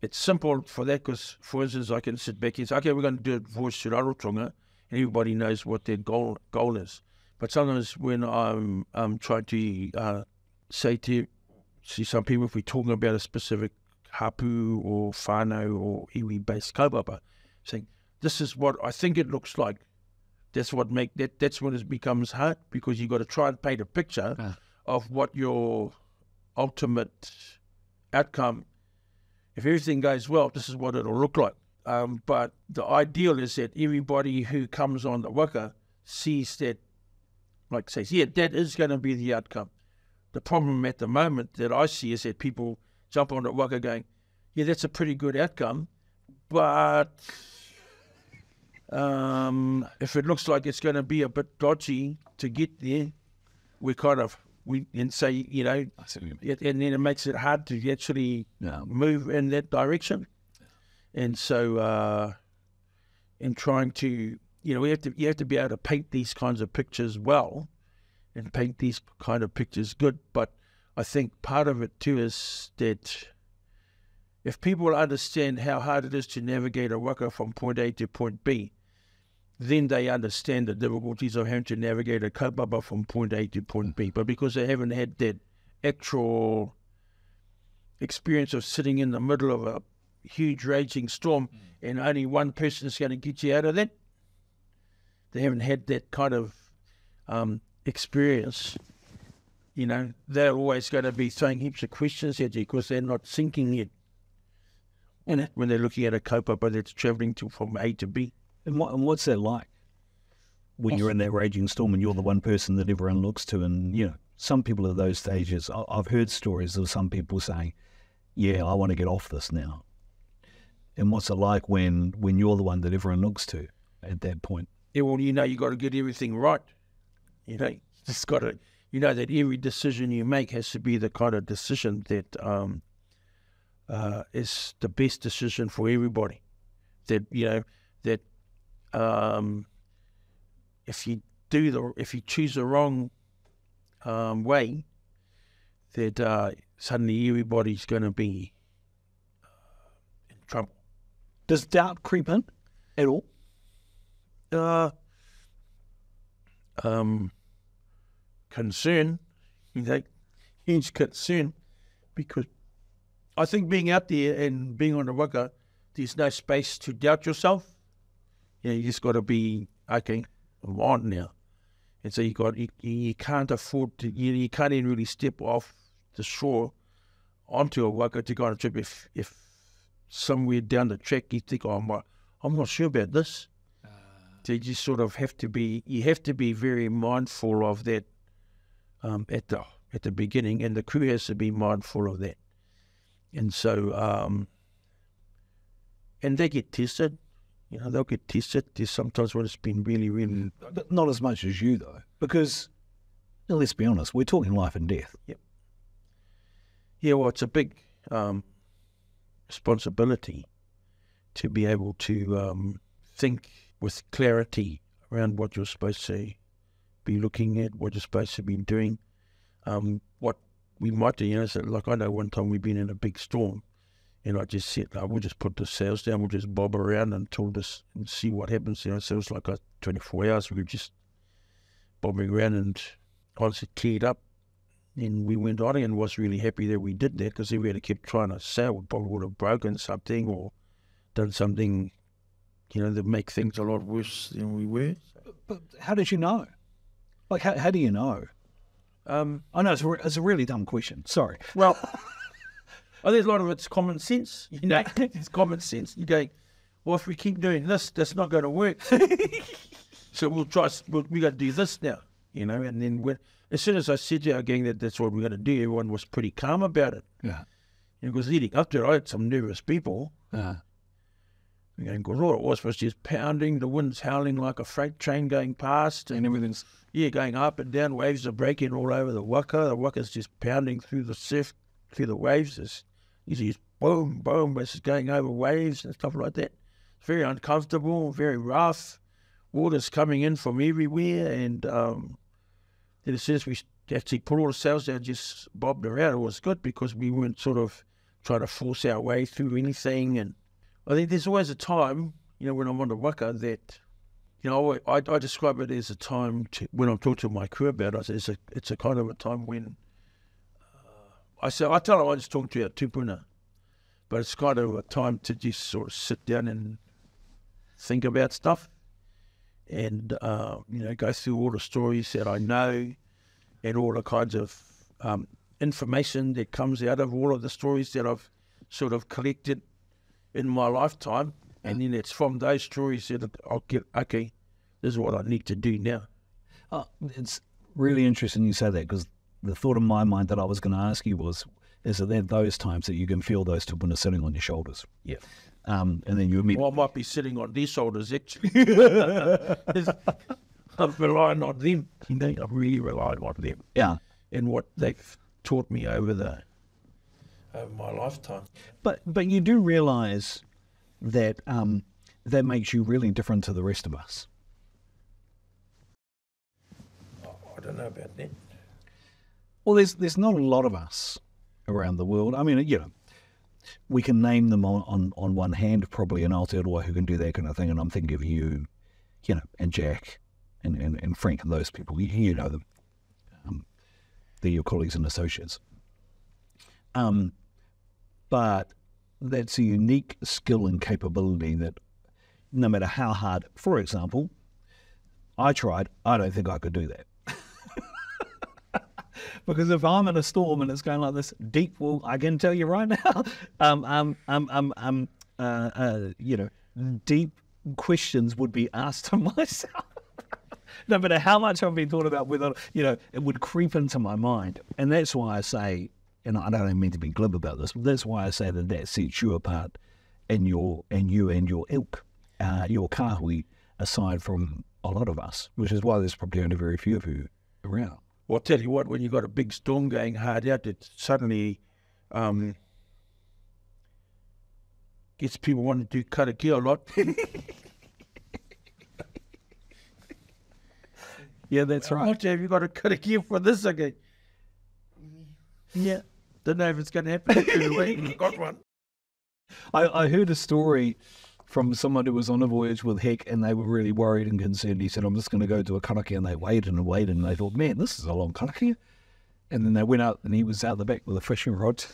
it's simple for that because, for instance, I can sit back and say, okay, we're going to do a voyage to Rarotonga, and everybody knows what their goal is. But sometimes when I'm trying to see some people, if we're talking about a specific hapu or whānau or iwi-based kaupapa, saying, this is what I think it looks like. That's when it becomes hard, because you've got to try and paint a picture of what your ultimate outcome. If everything goes well, this is what it'll look like. But the ideal is that everybody who comes on the waka sees that, like says, yeah, that is going to be the outcome. The problem at the moment that I see is that people jump on the waka going, yeah, that's a pretty good outcome, but if it looks like it's going to be a bit dodgy to get there, and say, you know, and then it makes it hard to actually move in that direction. And so, in trying to, you know, you have to be able to paint these kinds of pictures well, and paint these kind of pictures good. But I think part of it too is that if people understand how hard it is to navigate a waka from point A to point B, then they understand the difficulties of having to navigate a kaupapa from point A to point B. But because they haven't had that actual experience of sitting in the middle of a huge raging storm and only one person is going to get you out of that, they haven't had that kind of experience, you know, they're always going to be throwing heaps of questions at you because they're not sinking yet in it when they're looking at a kaupapa that's travelling from A to B. And what's that like when you're in that raging storm and you're the one person that everyone looks to? And, you know, some people at those stages, I've heard stories of some people saying, yeah, I want to get off this now. And what's it like when you're the one that everyone looks to at that point? Yeah, well, you know, you got to get everything right. You know, just got to, you know, that every decision you make has to be the kind of decision that is the best decision for everybody. That, you know, that if you choose the wrong way, that suddenly everybody's going to be in trouble. Does doubt creep in at all? Concern, huge concern, because I think being out there and being on the waka, there's no space to doubt yourself. You just got to be, okay, I'm on now. And so you can't afford to, you can't even really step off the shore onto a waka to go on a trip if somewhere down the track you think, oh, I'm not sure about this. So you just sort of have to be, very mindful of that at the beginning, and the crew has to be mindful of that. And so, and they get tested. They'll get tested. There's sometimes when it's been really, really... But not as much as you, though, because, let's be honest, we're talking life and death. Yep. Yeah, well, it's a big responsibility to be able to think with clarity around what you're supposed to be looking at, what you're supposed to be doing. What we might do, so like I know one time we've been in a big storm, and I just said, we'll just put the sails down, we'll just bob around until this and see what happens. So it was like 24 hours, we were just bobbing around, and once it cleared up, and we went on and was really happy that we did that, because if we had to keep trying to sail, we probably would have broken something or done something, that make things a lot worse than we were. But how did you know? Like, how do you know? I know it's a really dumb question. Sorry. Well, I think a lot of it's common sense. It's common sense. You're going, well, if we keep doing this, that's not going to work. So we'll try. We got to do this now, And then as soon as I said to our gang that that's what we're going to do, everyone was pretty calm about it. Yeah. Because leading up to it, I had some nervous people. Because all it was just pounding, the wind's howling like a freight train going past, and everything's going up and down. Waves are breaking all over the waka. The waka's just pounding through the surf, through the waves. It's just boom, boom. It's just going over waves and stuff like that. It's very uncomfortable, very rough. Water's coming in from everywhere, and then as soon as we actually put all the sails down, just bobbed around, it was good because we weren't sort of trying to force our way through anything. And I think there's always a time, when I'm on the waka that, I describe it as a time when I'm talking to my crew about it, it's a kind of a time when I tell them I just talk to our tupuna, but it's kind of a time to just sort of sit down and think about stuff and, go through all the stories that I know and all the kinds of information that comes out of all of the stories that I've sort of collected in my lifetime, and then it's from those stories that I'll get, okay, this is what I need to do now. It's really interesting you say that, because the thought in my mind that I was going to ask you is that there those times that you can feel those tupuna sitting on your shoulders. Yeah. And then you immediately... Well, I might be sitting on their shoulders, actually. I'm relying on them. I'm really relying on them. Yeah. And what they've taught me over my lifetime. But you do realise that that makes you really different to the rest of us. I don't know about that. Well, there's not a lot of us around the world. I mean, we can name them on one hand, probably in Aotearoa who can do that kind of thing, and I'm thinking of you, and Jack and Frank and those people. You know them. They're your colleagues and associates. But that's a unique skill and capability that no matter how hard, for example, I tried, I don't think I could do that. Because if I'm in a storm and it's going like this, deep, well, I can tell you right now, deep questions would be asked to myself. No matter how much I've been thought about, whether, it would creep into my mind. And that's why I say, and I don't mean to be glib about this, but that's why I say that sets you apart and you and your ilk, your kāhui, aside from a lot of us, which is why there's probably only very few of you around. Well, I'll tell you what, when you've got a big storm going hard out, it suddenly gets people wanting to do karakia a lot. Yeah, that's right. What have you got a karakia for this again? Yeah, don't know if it's going to happen. I've got one. I heard a story from someone who was on a voyage with Heck, and they were really worried and concerned. He said, I'm just going to go to a karakia, and they waited and waited, and they thought, man, this is a long karakia. And then they went out and he was out the back with a fishing rod.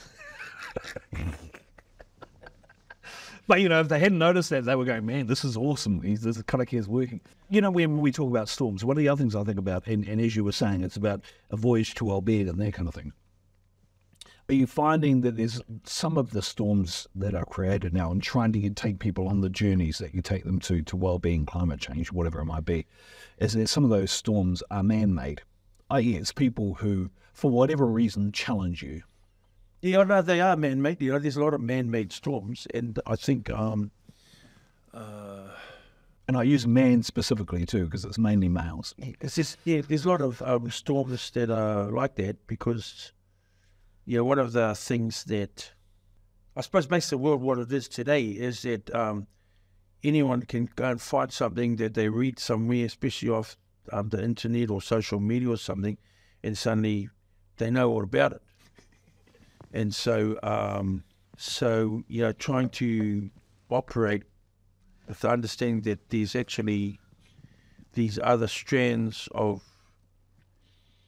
But, you know, if they hadn't noticed that, they were going, man, this is awesome. This karake is working. You know, when we talk about storms, one of the other things I think about, and as you were saying, it's about a voyage to well-being and that kind of thing. Are you finding that there's some of the storms that are created now and trying to take people on the journeys that you take them to well-being, climate change, whatever it might be, is that some of those storms are man-made? I.e., it's people who, for whatever reason, challenge you. Yeah, no, they are man-made. You know, there's a lot of man-made storms, and I think, and I use man specifically too because it's mainly males. there's a lot of storms that are like that because, you know, one of the things that I suppose makes the world what it is today is that anyone can go and find something that they read somewhere, especially off the internet or social media or something, and suddenly they know all about it. And so, you know, trying to operate with the understanding that there's actually these other strands of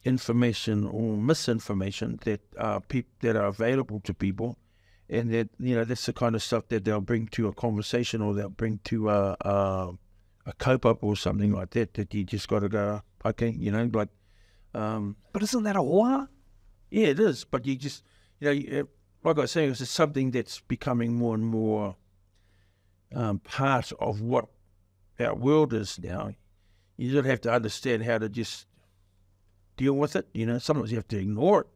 information or misinformation that that are available to people, and that, you know, that's the kind of stuff that they'll bring to a conversation or they'll bring to a cope-up or something like that, that you just got to go, okay, you know, like... But isn't that a hoa? Yeah, it is, but you just... You know, like I was saying, it's something that's becoming more and more part of what our world is now. You don't have to understand how to just deal with it. You know, sometimes you have to ignore it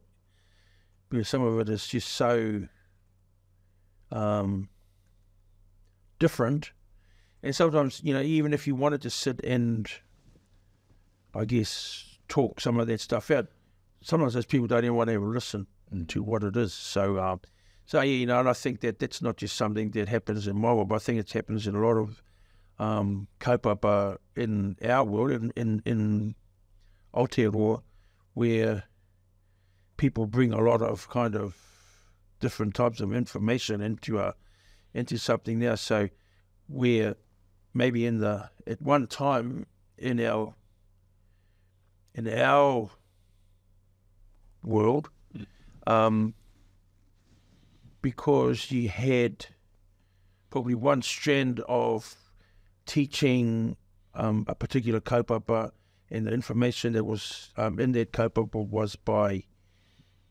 because some of it is just so different. And sometimes, you know, even if you wanted to sit and, I guess, talk some of that stuff out, sometimes those people don't even want to ever listen to what it is. So yeah, you know, and I think that that's not just something that happens in my world, but I think it happens in a lot of kaupapa in our world, in Aotearoa, where people bring a lot of kind of different types of information into something now. So where maybe at one time in our world, because you had probably one strand of teaching a particular kaupapa, and the information that was in that kaupapa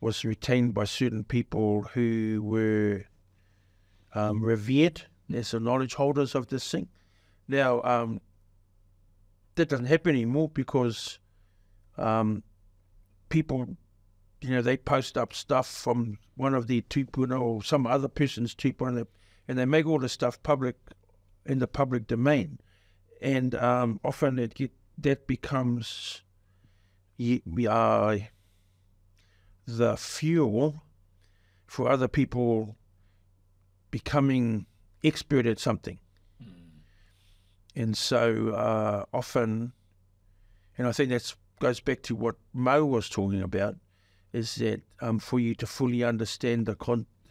was retained by certain people who were revered as the knowledge holders of this thing. Now, that doesn't happen anymore because people, you know, they post up stuff from one of their tupuna or some other person's tupuna, and they make all the stuff public in the public domain, and often that becomes the fuel for other people becoming expert at something. And so often, and I think that goes back to what Mo was talking about, is that for you to fully understand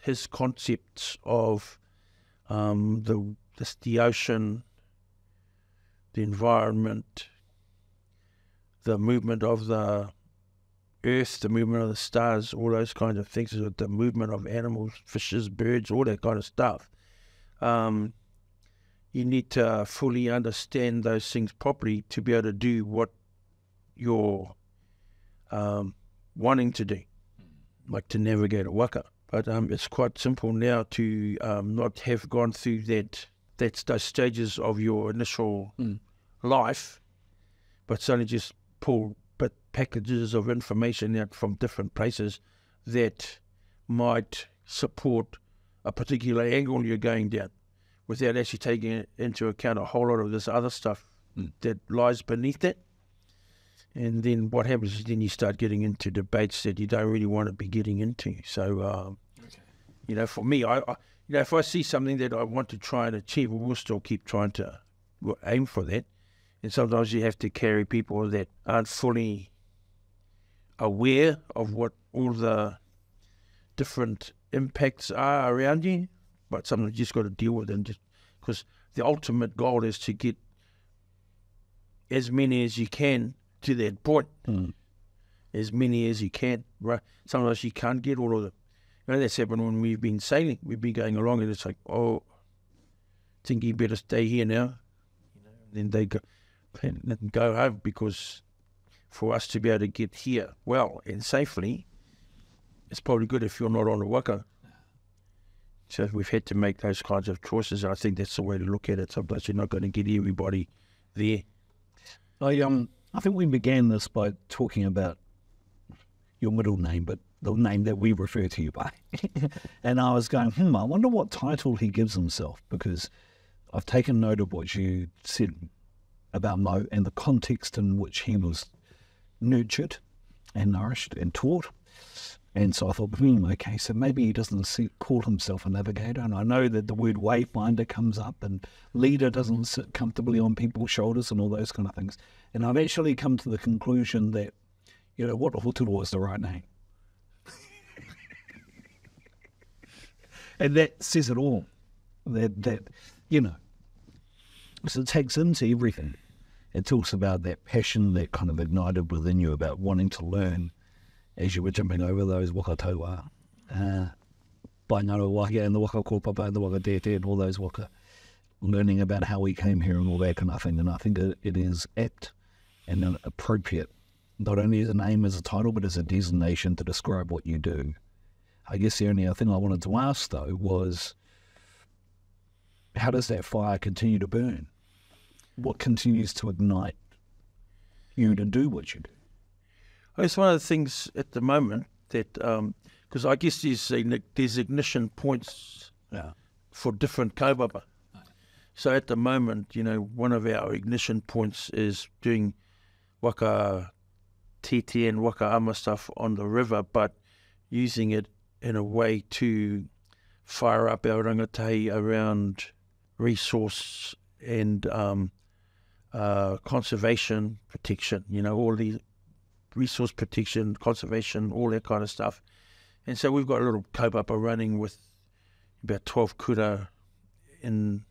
his concepts of the ocean, the environment, the movement of the earth, the movement of the stars, all those kinds of things, the movement of animals, fishes, birds, all that kind of stuff. You need to fully understand those things properly to be able to do what you're wanting to do, like to navigate a waka. But it's quite simple now to not have gone through those stages of your initial life, but suddenly just pull packages of information out from different places that might support a particular angle you're going down, without actually taking into account a whole lot of this other stuff that lies beneath that. And then what happens is then you start getting into debates that you don't really want to be getting into. So, you know, for me, I you know, if I see something that I want to try and achieve, we'll still keep trying to aim for that. And sometimes you have to carry people that aren't fully aware of what all the different impacts are around you, but sometimes you just got to deal with them, just because the ultimate goal is to get as many as you can to that point. as many as you can. Right? Sometimes you can't get all of them. You know, that's happened when we've been sailing. We've been going along and it's like, oh, I think you better stay here now. You know, and then they go home, because for us to be able to get here well and safely, it's probably good if you're not on a waka. So we've had to make those kinds of choices. I think that's the way to look at it. Sometimes you're not going to get everybody there. I think we began this by talking about your middle name, but the name that we refer to you by. And I was going, I wonder what title he gives himself, because I've taken note of what you said about Mo and the context in which he was nurtured and nourished and taught. And so I thought, okay, so maybe he doesn't call himself a navigator. And I know that the word wayfinder comes up, and leader doesn't sit comfortably on people's shoulders and all those kind of things. And I've actually come to the conclusion that, you know, what Hoturoa is the right name. And that says it all. That you know, so it takes into everything. It talks about that passion that kind of ignited within you about wanting to learn as you were jumping over those waka taua, Paingaro waka and the waka kōpapa and the waka tete and all those waka, learning about how we came here and all that kind of thing. And I think it is apt and appropriate, not only as a name, as a title, but as a designation to describe what you do. I guess the only other thing I wanted to ask, though, was how does that fire continue to burn? What continues to ignite you to do what you do? It's one of the things at the moment that, because I guess there's ignition points for different kaupapa. So at the moment, you know, one of our ignition points is doing waka tete and waka ama stuff on the river, but using it in a way to fire up our rangatahi around resource and conservation protection, you know, all these resource protection, conservation, all that kind of stuff. And so we've got a little kaupapa running with about 12 kura in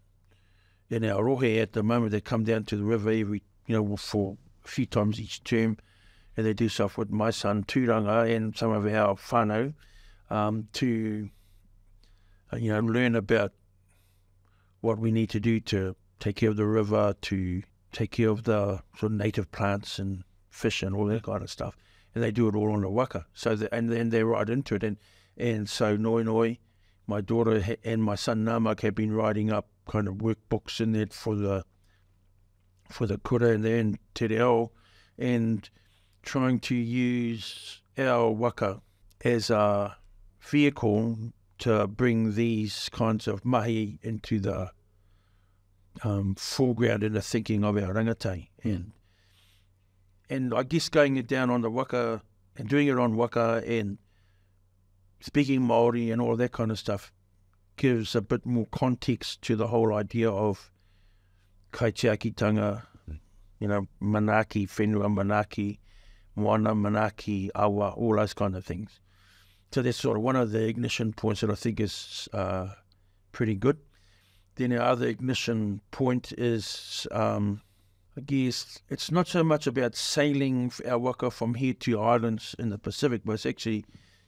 our rohe at the moment. They come down to the river every, you know, for a few times each term, and they do stuff with my son Tūranga and some of our whānau to, you know, learn about what we need to do to take care of the river, to take care of the sort of native plants and fish and all that kind of stuff. And they do it all on the waka. So and then they're right into it. And so Noi, my daughter and my son Namak have been writing up kind of workbooks in there for the kura and then te reo, and trying to use our waka as a vehicle to bring these kinds of mahi into the foreground in the thinking of our rangatahi. And I guess going it down on the waka and doing it on waka and speaking Māori and all that kind of stuff gives a bit more context to the whole idea of kaitiakitanga, you know, manaki, whenua manaki, moana manaki, awa, all those kind of things. So that's sort of one of the ignition points that I think is pretty good. Then our other ignition point is, I guess, it's not so much about sailing our waka from here to islands in the Pacific, but it's actually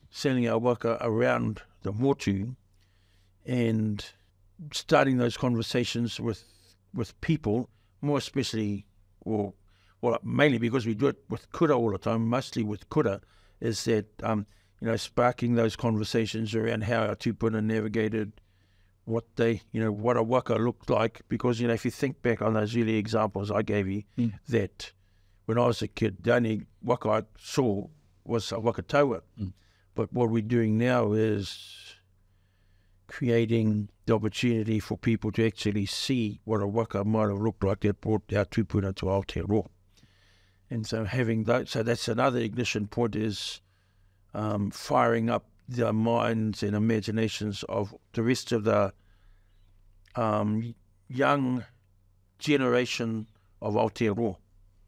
sailing our waka around the motu and starting those conversations with people, more especially, well, mainly because we do it with kura all the time, mostly with kura, is that, you know, sparking those conversations around how our tupuna navigated, what they, you know, what a waka looked like. Because, you know, if you think back on those early examples I gave you, that when I was a kid, the only waka I saw was a waka taua. But what we're doing now is creating the opportunity for people to actually see what a waka might have looked like that brought our tupuna to Aotearoa. And so having that, so that's another ignition point, is firing up the minds and imaginations of the rest of the young generation of Aotearoa.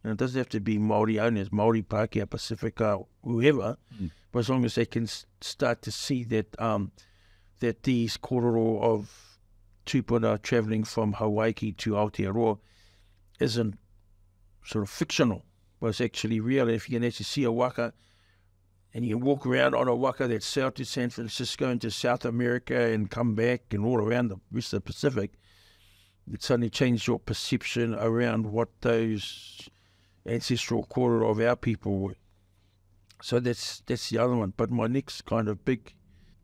And it doesn't have to be Māori only, it's Māori, Pākehā, Pacifica, whoever, but as long as they can start to see that that these kororo of tupuna travelling from Hawaii to Aotearoa isn't sort of fictional, but it's actually real. If you can actually see a waka and you can walk around on a waka that's south to San Francisco and to South America and come back and all around the rest of the Pacific, it suddenly changed your perception around what those ancestral kōrero of our people were. So that's the other one. But my next kind of big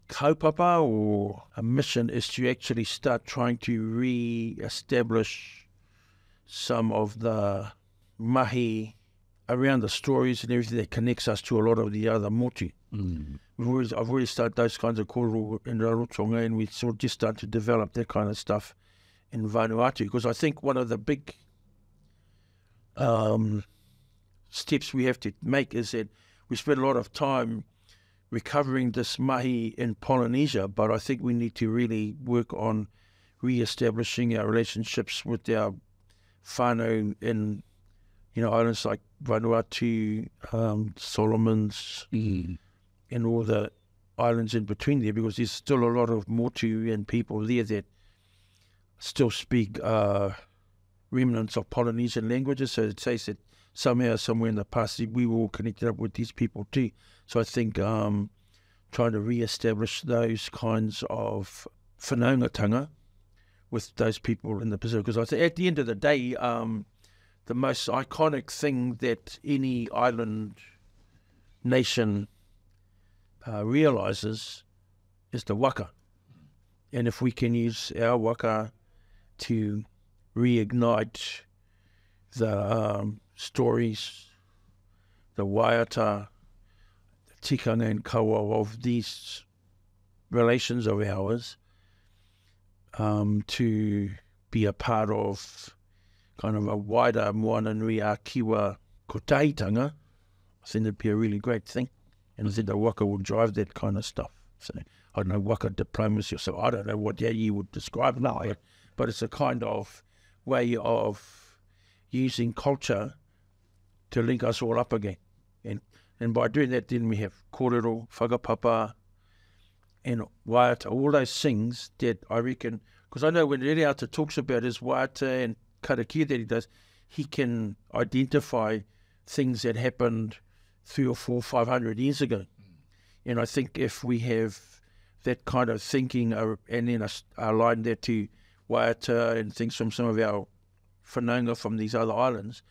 kaupapa or a mission is to actually start trying to re-establish some of the mahi around the stories and everything that connects us to a lot of the other motu. I've already started those kinds of kōrero in Rarotonga, and we sort of just start to develop that kind of stuff in Vanuatu, because I think one of the big steps we have to make is that we spend a lot of time recovering this mahi in Polynesia, but I think we need to really work on re-establishing our relationships with our whānau in, islands like Vanuatu, Solomons, and all the islands in between there, because there's still a lot of motu and people there that still speak remnants of Polynesian languages. So it says that somehow, somewhere in the past, we were all connected up with these people too. So I think trying to re-establish those kinds of whanaungatanga with those people in the Pacific, because I think at the end of the day, the most iconic thing that any island nation realizes is the waka. And if we can use our waka to reignite the stories, the waiata, the tikanga and kaua of these relations of ours, to be a part of kind of a wider moana nui a kiwa kotaitanga, I think it'd be a really great thing. And I think the waka will drive that kind of stuff. So I don't know, waka diplomacy or so, I don't know what you would describe it, but it's a kind of way of using culture to link us all up again. And by doing that, then we have kōrero, whakapapa, and waiata, all those things that I reckon, because I know when Ririata talks about his waiata and karakia that he does, he can identify things that happened 300 or 400, 500 years ago. And I think if we have that kind of thinking and then align that to waiata and things from some of our whanaunga from these other islands,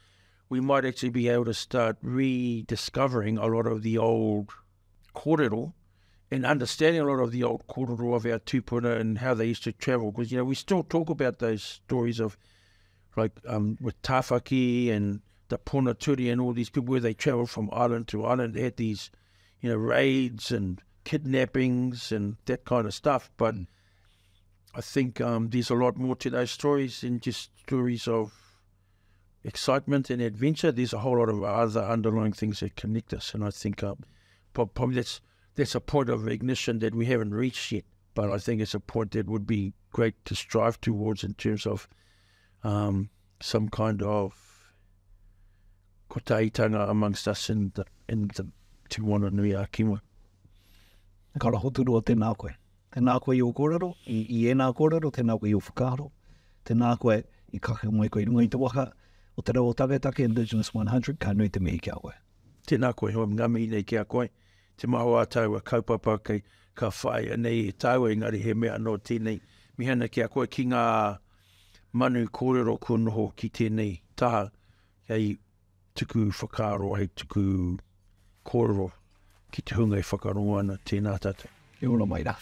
we might actually be able to start rediscovering a lot of the old kōrero and understanding a lot of the old kōrero of our tūpuna and how they used to travel. Because, we still talk about those stories of, like, with Tāwhaki and the Ponaturi and all these people where they travelled from island to island. They had these, raids and kidnappings and that kind of stuff. But I think there's a lot more to those stories than just stories of excitement and adventure. There's a whole lot of other underlying things that connect us. And I think probably that's a point of ignition that we haven't reached yet. But I think it's a point that would be great to strive towards in terms of some kind of kotaitanga amongst us in the Te Moana Nui a Kiwa. Kara Hoturoa tēnā koe. Tēnā koe i o kōrero, i ēnā kōrero, tēnā koe i o whakaaro, tēnā koe i kaka mai koe runga i te waka, o te rau o Taketake Indigenous 100, ka nui te mihi kia koe. Tēnā koe, hoa ngami nei kia koe. Te maho a tau a kaupapa kei ka whai nei e tau, engari he mea no tēnei. Mihana kia koe ki ngā manu kōrero kua noho ki tēnei taha, hei tuku whakaaro, hei tuku kōrero ki te hunga e whakarongo ana tēnā tātou. E ora mai rā.